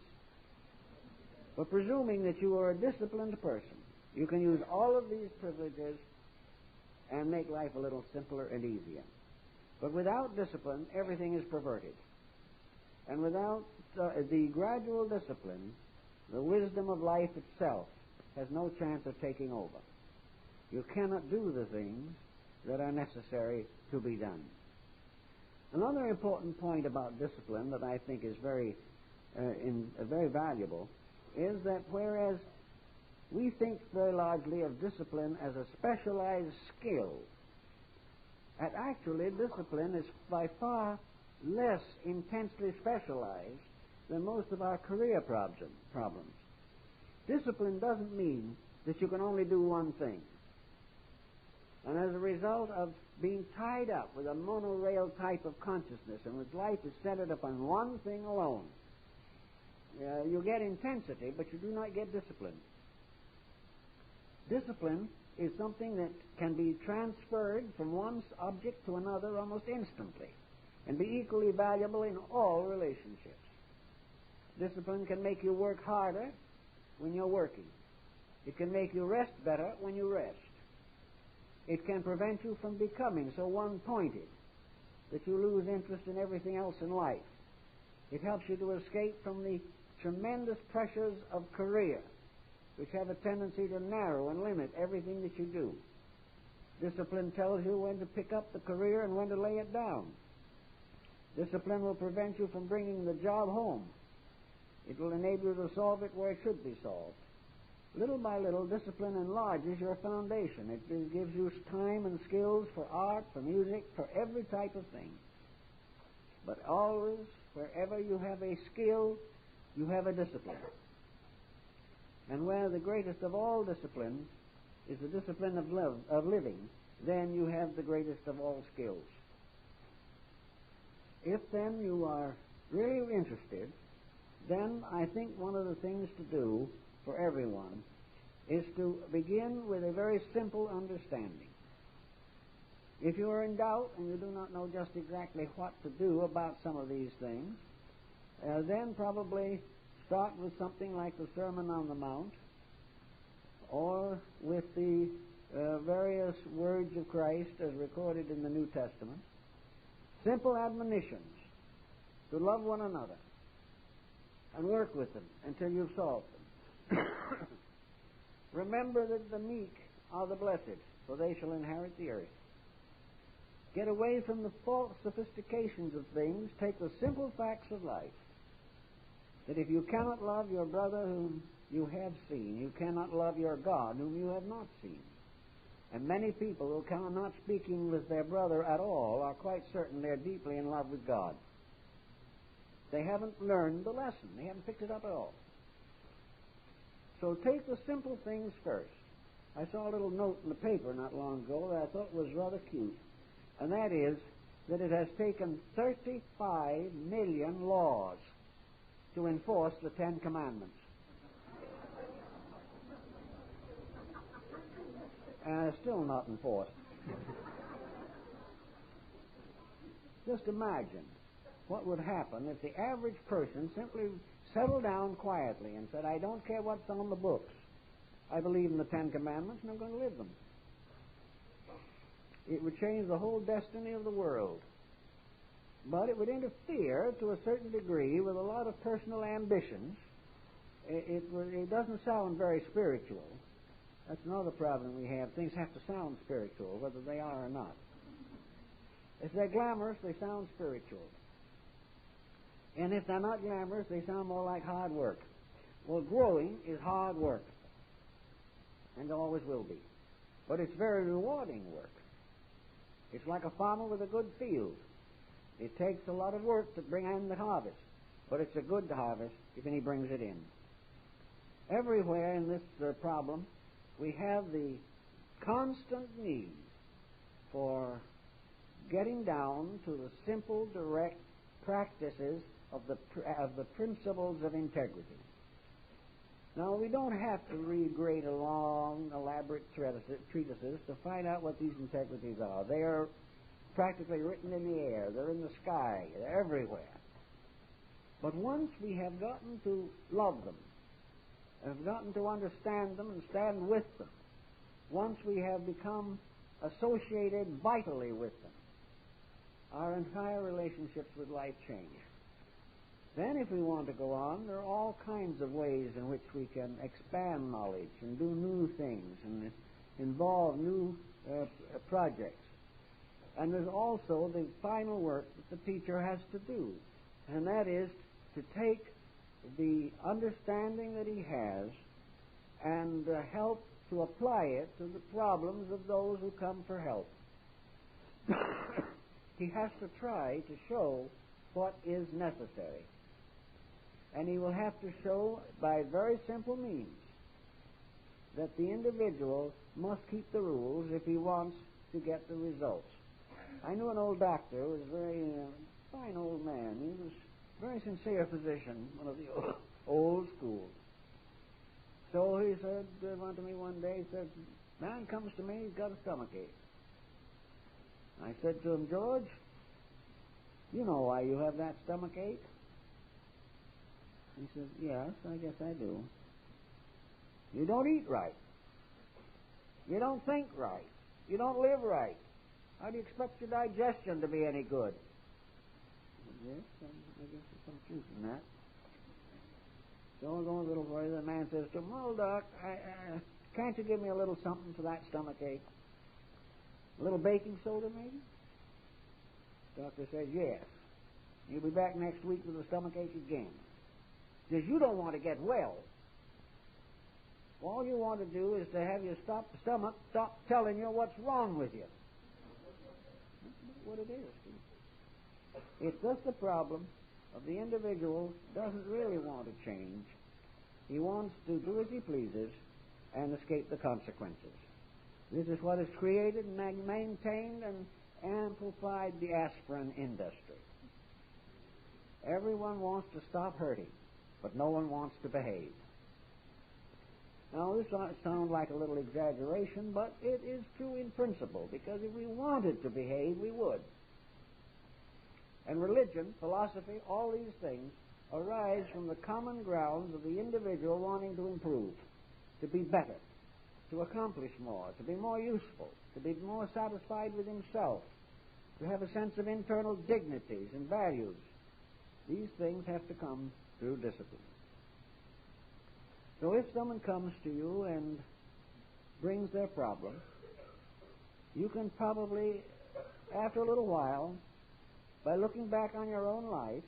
But presuming that you are a disciplined person, you can use all of these privileges and make life a little simpler and easier. But without discipline, everything is perverted. And without the gradual discipline, the wisdom of life itself has no chance of taking over. You cannot do the things that are necessary to be done. Another important point about discipline that I think is very valuable is that whereas we think very largely of discipline as a specialized skill, and actually discipline is by far less intensely specialized than most of our career problems. Discipline doesn't mean that you can only do one thing. And as a result of being tied up with a monorail type of consciousness in which life is centered upon one thing alone, you get intensity, but you do not get discipline. Discipline is something that can be transferred from one object to another almost instantly and be equally valuable in all relationships. Discipline can make you work harder when you're working. It can make you rest better when you rest. It can prevent you from becoming so one-pointed that you lose interest in everything else in life. It helps you to escape from the tremendous pressures of career, which have a tendency to narrow and limit everything that you do. Discipline tells you when to pick up the career and when to lay it down. Discipline will prevent you from bringing the job home. It will enable you to solve it where it should be solved. Little by little, discipline enlarges your foundation. It gives you time and skills for art, for music, for every type of thing. But always, wherever you have a skill, you have a discipline. And where the greatest of all disciplines is the discipline of living, then you have the greatest of all skills. If then you are really interested, then I think one of the things to do for everyone is to begin with a very simple understanding. If you are in doubt and you do not know just exactly what to do about some of these things, then probably start with something like the Sermon on the Mount or with the various words of Christ as recorded in the New Testament. Simple admonitions to love one another and work with them until you've solved them. Remember that the meek are the blessed, for they shall inherit the earth. Get away from the false sophistications of things. Take the simple facts of life. That if you cannot love your brother whom you have seen, you cannot love your God whom you have not seen. And many people who are not speaking with their brother at all are quite certain they're deeply in love with God. They haven't learned the lesson. They haven't picked it up at all. So take the simple things first. I saw a little note in the paper not long ago that I thought was rather cute, and that is that it has taken 35 million laws to enforce the Ten Commandments. Still not enforced. Just imagine what would happen if the average person simply settled down quietly and said, I don't care what's on the books. I believe in the Ten Commandments and I'm going to live them. It would change the whole destiny of the world. But it would interfere to a certain degree with a lot of personal ambitions. It doesn't sound very spiritual. That's another problem we have. Things have to sound spiritual, whether they are or not. If they're glamorous, they sound spiritual. And if they're not glamorous, they sound more like hard work. Well, growing is hard work, and always will be. But it's very rewarding work. It's like a farmer with a good field. It takes a lot of work to bring in the harvest, but it's a good harvest if he brings it in. Everywhere in this problem, we have the constant need for getting down to the simple, direct practices of the principles of integrity. Now, we don't have to read great, long, elaborate treatises to find out what these integrities are. They are practically written in the air. They're in the sky. They're everywhere. But once we have gotten to love them, have gotten to understand them and stand with them, once we have become associated vitally with them, our entire relationships with life change. Then if we want to go on, there are all kinds of ways in which we can expand knowledge and do new things and involve new projects. And there's also the final work that the teacher has to do, and that is to take the understanding that he has and help to apply it to the problems of those who come for help. He has to try to show what is necessary. And he will have to show by very simple means that the individual must keep the rules if he wants to get the results. I knew an old doctor who was a very fine old man. He was a very sincere physician, one of the old school. So he said, went to me one day, he said, man comes to me, he's got a stomachache. I said to him, George, you know why you have that stomachache? He said, yes, I guess I do. You don't eat right. You don't think right. You don't live right. How do you expect your digestion to be any good? Yes, I guess there's some truth in that. So we're going a little further. The man says to him, well, Doc, can't you give me a little something for that stomachache? A little baking soda, maybe? Doctor says, yes. You'll be back next week with a stomachache again. Says, you don't want to get well. All you want to do is to have your stomach stop telling you what's wrong with you. That's what it is. It's just the problem of the individual doesn't really want to change. He wants to do as he pleases and escape the consequences. This is what has created and maintained and amplified the aspirin industry. Everyone wants to stop hurting, but no one wants to behave. Now, this might sound like a little exaggeration, but it is true in principle, because if we wanted to behave, we would. And religion, philosophy, all these things arise from the common grounds of the individual wanting to improve, to be better, to accomplish more, to be more useful, to be more satisfied with himself, to have a sense of internal dignities and values. These things have to come through discipline. So if someone comes to you and brings their problem, you can probably, after a little while, by looking back on your own life,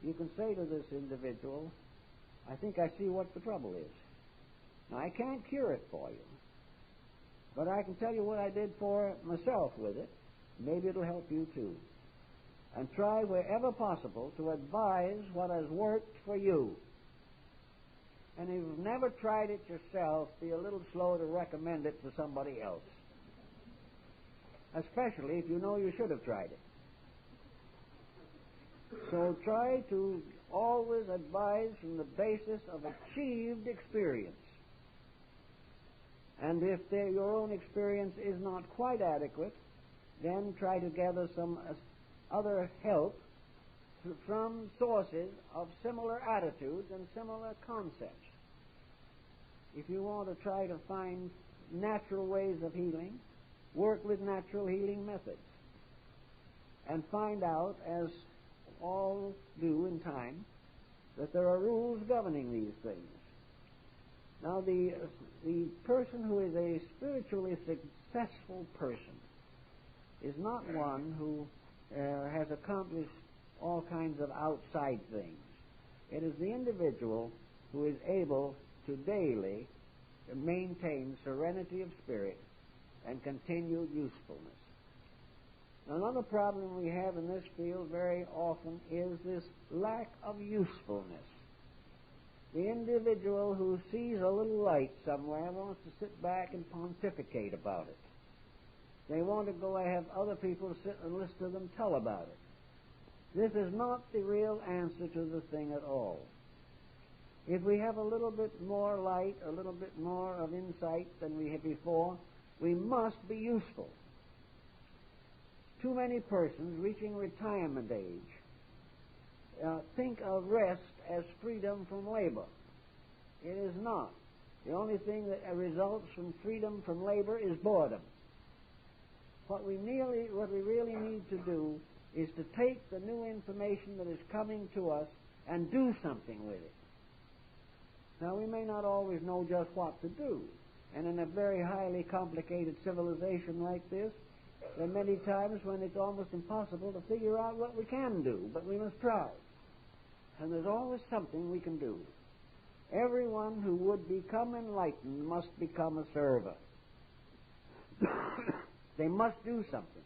you can say to this individual, I think I see what the trouble is. Now, I can't cure it for you, but I can tell you what I did for myself with it. Maybe it'll help you too. And try wherever possible to advise what has worked for you. And if you've never tried it yourself, be a little slow to recommend it to somebody else. Especially if you know you should have tried it. So try to always advise from the basis of achieved experience. And if your own experience is not quite adequate, then try to gather some other help from sources of similar attitudes and similar concepts. If you want to try to find natural ways of healing, work with natural healing methods. And find out, as all do in time, that there are rules governing these things. Now, the person who is a spiritually successful person is not one who has accomplished all kinds of outside things. It is the individual who is able to daily maintain serenity of spirit and continued usefulness. Now, another problem we have in this field very often is this lack of usefulness. The individual who sees a little light somewhere wants to sit back and pontificate about it. They want to go and have other people sit and listen to them tell about it. This is not the real answer to the thing at all. If we have a little bit more light, a little bit more of insight than we had before, we must be useful. Too many persons reaching retirement age think of rest as freedom from labor. It is not. The only thing that results from freedom from labor is boredom. What we really need to do is to take the new information that is coming to us and do something with it. Now, we may not always know just what to do. And in a very highly complicated civilization like this, there are many times when it's almost impossible to figure out what we can do, but we must try. And there's always something we can do. Everyone who would become enlightened must become a server. They must do something.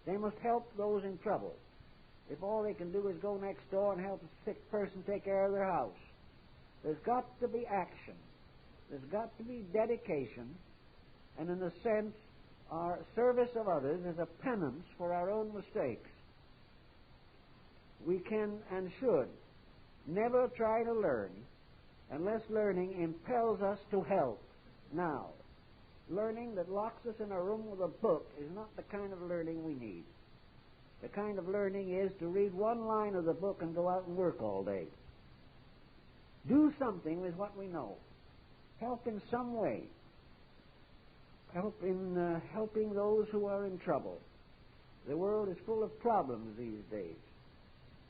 They must help those in trouble. If all they can do is go next door and help a sick person take care of their house, there's got to be action. There's got to be dedication And in a sense, our service of others is a penance for our own mistakes. We can and should never try to learn unless learning impels us to help. Now, learning that locks us in a room with a book is not the kind of learning we need. The kind of learning is to read one line of the book and go out and work all day. Do something with what we know. Help in some way. Help in helping those who are in trouble. The world is full of problems these days.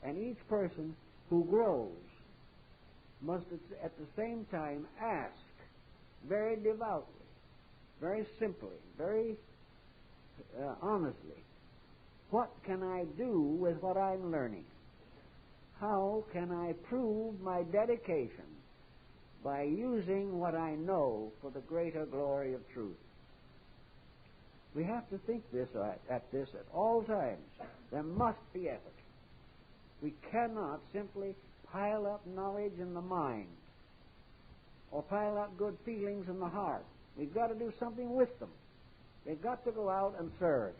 And each person who grows must at the same time ask very devoutly, very simply, very honestly, what can I do with what I'm learning? How can I prove my dedication by using what I know for the greater glory of truth? We have to think at this at all times. There must be effort. We cannot simply pile up knowledge in the mind or pile up good feelings in the heart. We've got to do something with them. They've got to go out and serve.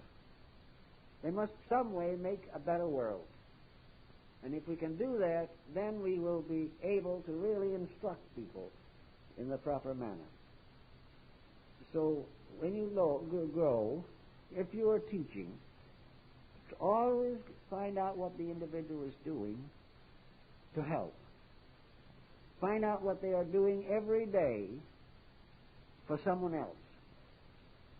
They must some way make a better world. And if we can do that, then we will be able to really instruct people in the proper manner. So when you grow, if you are teaching, always find out what the individual is doing to help. Find out what they are doing every day for someone else.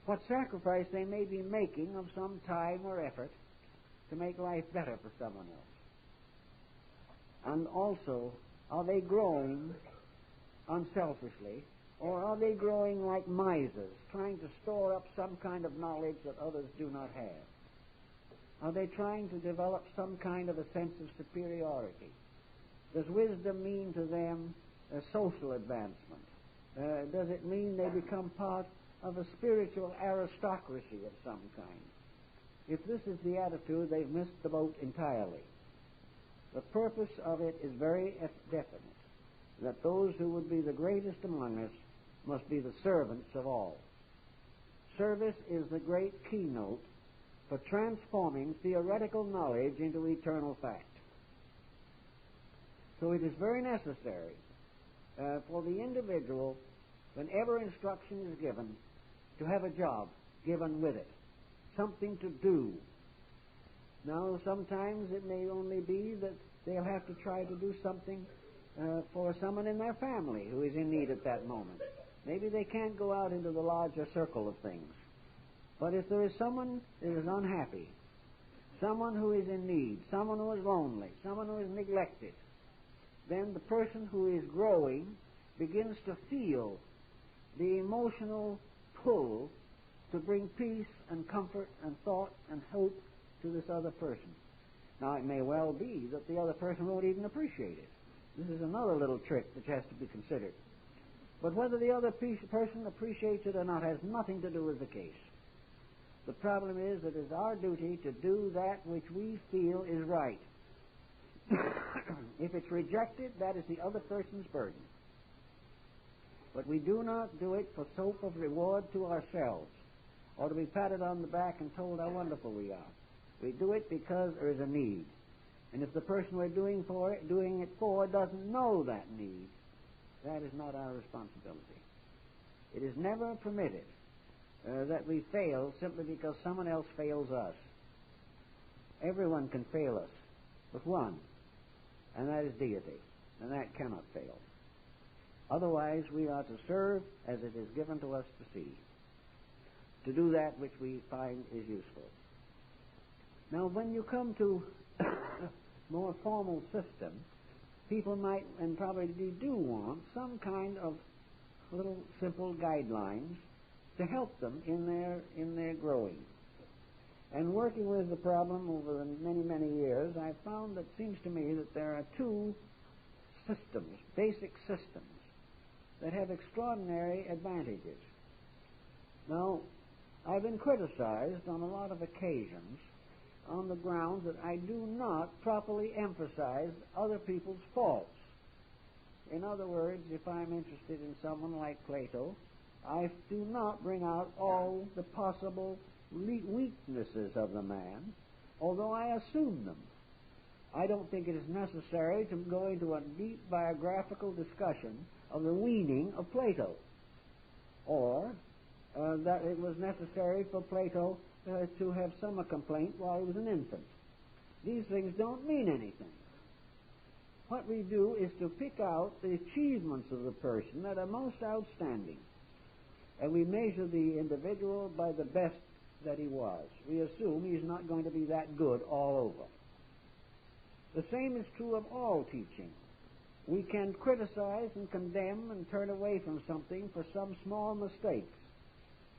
What sacrifice they may be making of some time or effort to make life better for someone else. And also, are they growing unselfishly, or are they growing like misers, trying to store up some kind of knowledge that others do not have? Are they trying to develop some kind of a sense of superiority? Does wisdom mean to them a social advancement? Does it mean they become part of a spiritual aristocracy of some kind? If this is the attitude, they've missed the boat entirely. The purpose of it is very definite, that those who would be the greatest among us must be the servants of all. Service is the great keynote for transforming theoretical knowledge into eternal fact. So it is very necessary for the individual, whenever instruction is given, to have a job given with it, something to do. Now, sometimes it may only be that they'll have to try to do something for someone in their family who is in need at that moment. Maybe they can't go out into the larger circle of things. But if there is someone who is unhappy, someone who is in need, someone who is lonely, someone who is neglected, then the person who is growing begins to feel the emotional pull to bring peace and comfort and thought and hope to this other person. Now, it may well be that the other person won't even appreciate it. This is another little trick which has to be considered. But whether the other person appreciates it or not has nothing to do with the case. The problem is that it is our duty to do that which we feel is right. If it's rejected, that is the other person's burden. But we do not do it for sake of reward to ourselves, or to be patted on the back and told how wonderful we are. We do it because there is a need. And if the person we're doing it for doesn't know that need, that is not our responsibility. It is never permitted that we fail simply because someone else fails us. Everyone can fail us but one, and that is deity, and that cannot fail. Otherwise, we are to serve as it is given to us to see, to do that which we find is useful. Now, when you come to more formal system, people might and probably do want some kind of little simple guidelines to help them in their growing. And working with the problem over the many, many years, I've found that it seems to me that there are two systems, basic systems, that have extraordinary advantages. Now, I've been criticized on a lot of occasions on the grounds that I do not properly emphasize other people's faults. In other words, if I'm interested in someone like Plato, I do not bring out all the possible weaknesses of the man, although I assume them. I don't think it is necessary to go into a deep biographical discussion of the weaning of Plato, or that it was necessary for Plato to have some complaint while he was an infant. These things don't mean anything. What we do is to pick out the achievements of the person that are most outstanding, and we measure the individual by the best that he was. We assume he's not going to be that good all over. The same is true of all teaching. We can criticize and condemn and turn away from something for some small mistakes.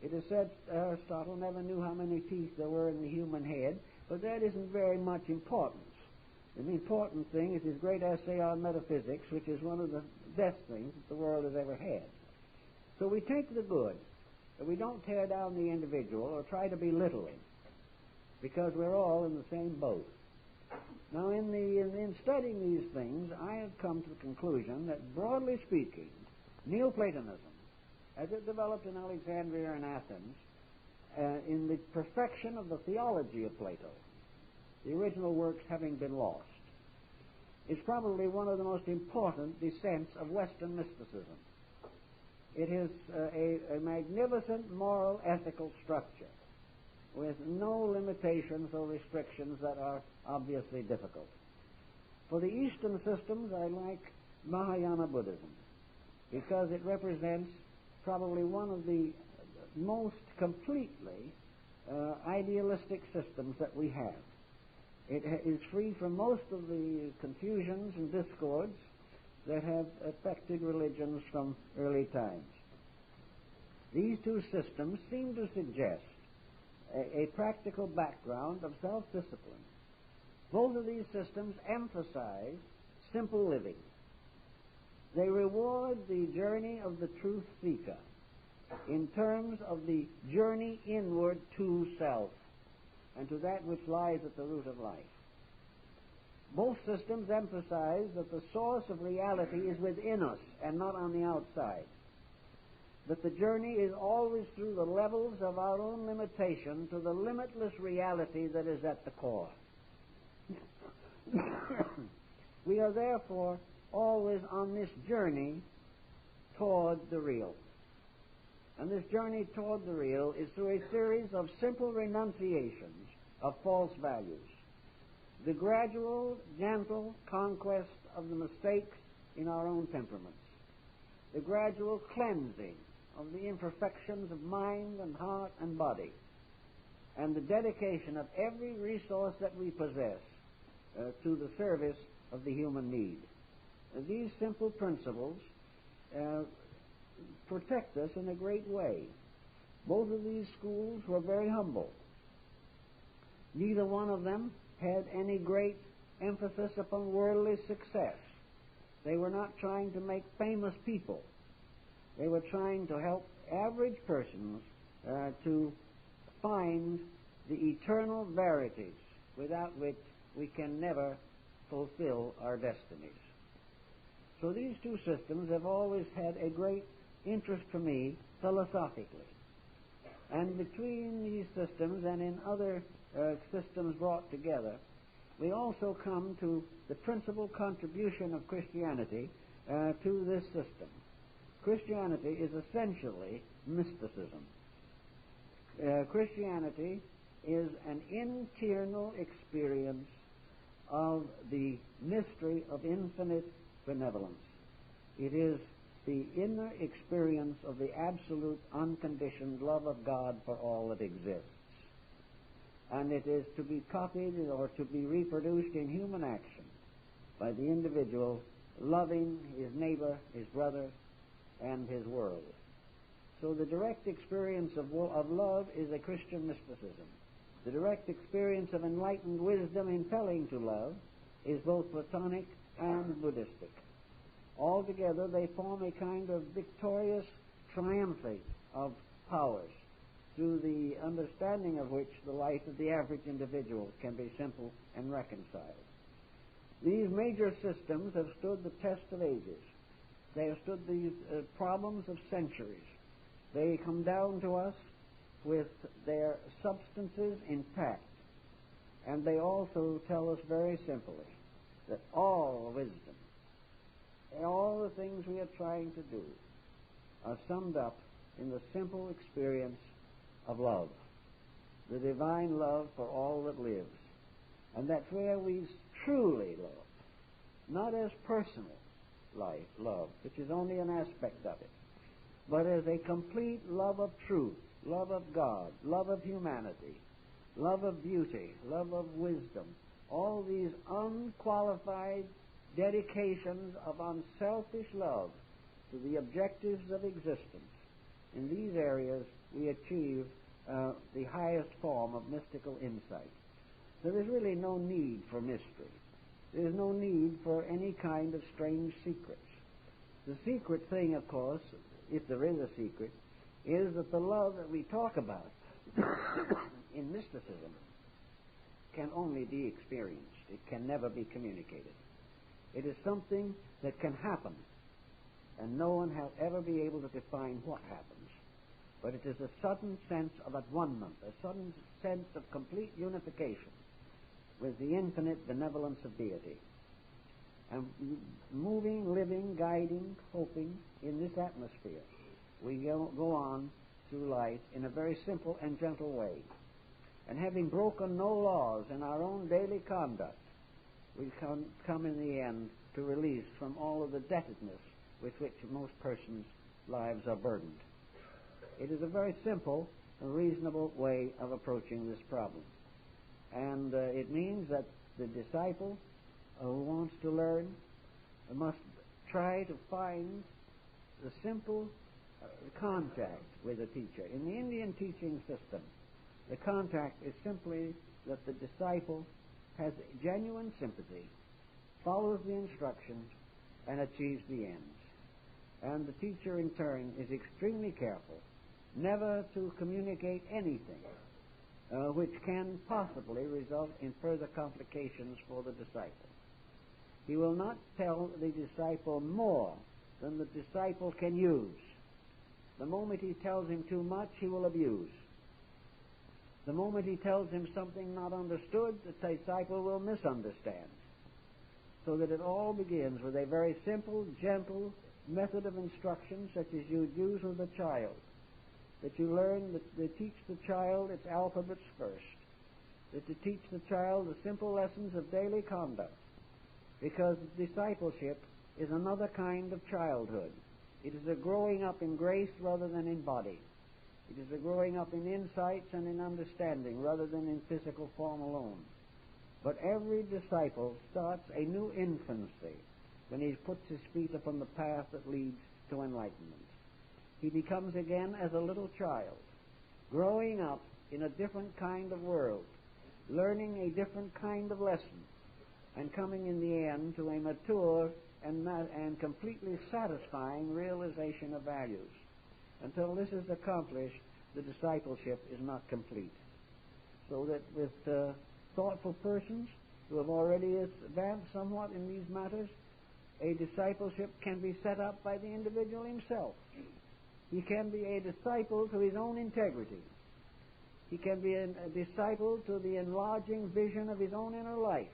It is said Aristotle never knew how many teeth there were in the human head, but that isn't very much importance. The important thing is his great essay on metaphysics, which is one of the best things that the world has ever had. So we take the good, but we don't tear down the individual or try to belittle him, because we're all in the same boat. Now, in studying these things, I have come to the conclusion that, broadly speaking, Neoplatonism, as it developed in Alexandria and Athens, in the perfection of the theology of Plato, the original works having been lost, is probably one of the most important descents of Western mysticism. It is a magnificent moral ethical structure with no limitations or restrictions that are obviously difficult. For the Eastern systems, I like Mahayana Buddhism because it represents probably one of the most completely idealistic systems that we have. It is free from most of the confusions and discords that have affected religions from early times. These two systems seem to suggest a practical background of self-discipline. Both of these systems emphasize simple living. They reward the journey of the truth seeker in terms of the journey inward to self and to that which lies at the root of life. Both systems emphasize that the source of reality is within us and not on the outside. That the journey is always through the levels of our own limitation to the limitless reality that is at the core. We are therefore always on this journey toward the real. And this journey toward the real is through a series of simple renunciations of false values. The gradual, gentle conquest of the mistakes in our own temperaments. The gradual cleansing of the imperfections of mind and heart and body. And the dedication of every resource that we possess to the service of the human need. These simple principles protect us in a great way. Both of these schools were very humble. Neither one of them had any great emphasis upon worldly success. They were not trying to make famous people. They were trying to help average persons to find the eternal verities without which we can never fulfill our destinies. So these two systems have always had a great interest for me philosophically. And between these systems and in other systems brought together, we also come to the principal contribution of Christianity to this system. Christianity is essentially mysticism. Christianity is an internal experience of the mystery of infinite benevolence. It is the inner experience of the absolute unconditioned love of God for all that exists. And it is to be copied or to be reproduced in human action by the individual loving his neighbor, his brother, and his world. So the direct experience of love is a Christian mysticism. The direct experience of enlightened wisdom impelling to love is both Platonic and Buddhistic. Altogether, they form a kind of victorious triumphing of powers, through the understanding of which the life of the average individual can be simple and reconciled. These major systems have stood the test of ages. They have stood these problems of centuries. They come down to us with their substances intact. And they also tell us very simply that all wisdom, all the things we are trying to do, are summed up in the simple experience of love, the divine love for all that lives. And that where we truly love, not as personal love, which is only an aspect of it, but as a complete love of truth, love of God, love of humanity, love of beauty, love of wisdom, all these unqualified dedications of unselfish love to the objectives of existence. In these areas we achieve the highest form of mystical insight. There is really no need for mystery. There is no need for any kind of strange secrets. The secret thing, of course, if there is a secret, is that the love that we talk about in mysticism can only be experienced. It can never be communicated. It is something that can happen, and no one will ever be able to define what happens. But it is a sudden sense of at-one-ment, a sudden sense of complete unification with the infinite benevolence of deity. And moving, living, guiding, hoping in this atmosphere, we go on through life in a very simple and gentle way. And having broken no laws in our own daily conduct, we come in the end to release from all of the debtedness with which most persons' lives are burdened. It is a very simple and reasonable way of approaching this problem. And it means that the disciple who wants to learn must try to find the simple contact with the teacher. In the Indian teaching system, the contact is simply that the disciple has genuine sympathy, follows the instructions, and achieves the ends. And the teacher, in turn, is extremely careful never to communicate anything which can possibly result in further complications for the disciple. He will not tell the disciple more than the disciple can use. The moment he tells him too much, he will abuse. The moment he tells him something not understood, the disciple will misunderstand. So that it all begins with a very simple, gentle method of instruction, such as you would use with a child. That you learn, that you teach the child its alphabets first. That you teach the child the simple lessons of daily conduct. Because discipleship is another kind of childhood. It is a growing up in grace rather than in body. It is a growing up in insights and in understanding rather than in physical form alone. But every disciple starts a new infancy when he puts his feet upon the path that leads to enlightenment. He becomes again as a little child, growing up in a different kind of world, learning a different kind of lesson, and coming in the end to a mature and completely satisfying realization of values. Until this is accomplished, the discipleship is not complete. So that with thoughtful persons who have already advanced somewhat in these matters, a discipleship can be set up by the individual himself. He can be a disciple to his own integrity. He can be a disciple to the enlarging vision of his own inner life.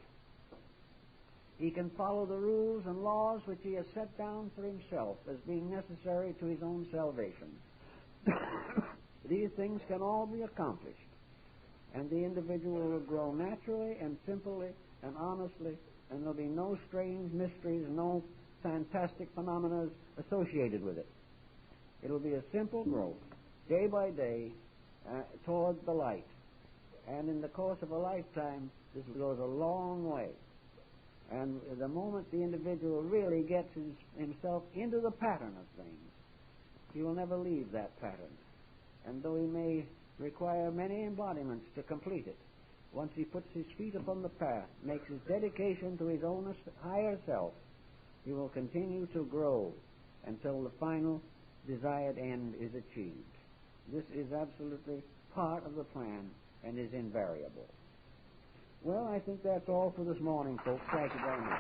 He can follow the rules and laws which he has set down for himself as being necessary to his own salvation. These things can all be accomplished, and the individual will grow naturally and simply and honestly, and there'll be no strange mysteries, no fantastic phenomena associated with it. It'll be a simple growth, day by day, toward the light. And in the course of a lifetime, this goes a long way. And the moment the individual really gets himself into the pattern of things, he will never leave that pattern. And though he may require many embodiments to complete it, once he puts his feet upon the path, makes his dedication to his own higher self, he will continue to grow until the final desired end is achieved. This is absolutely part of the plan and is invariable. Well, I think that's all for this morning, folks. Thank you very much.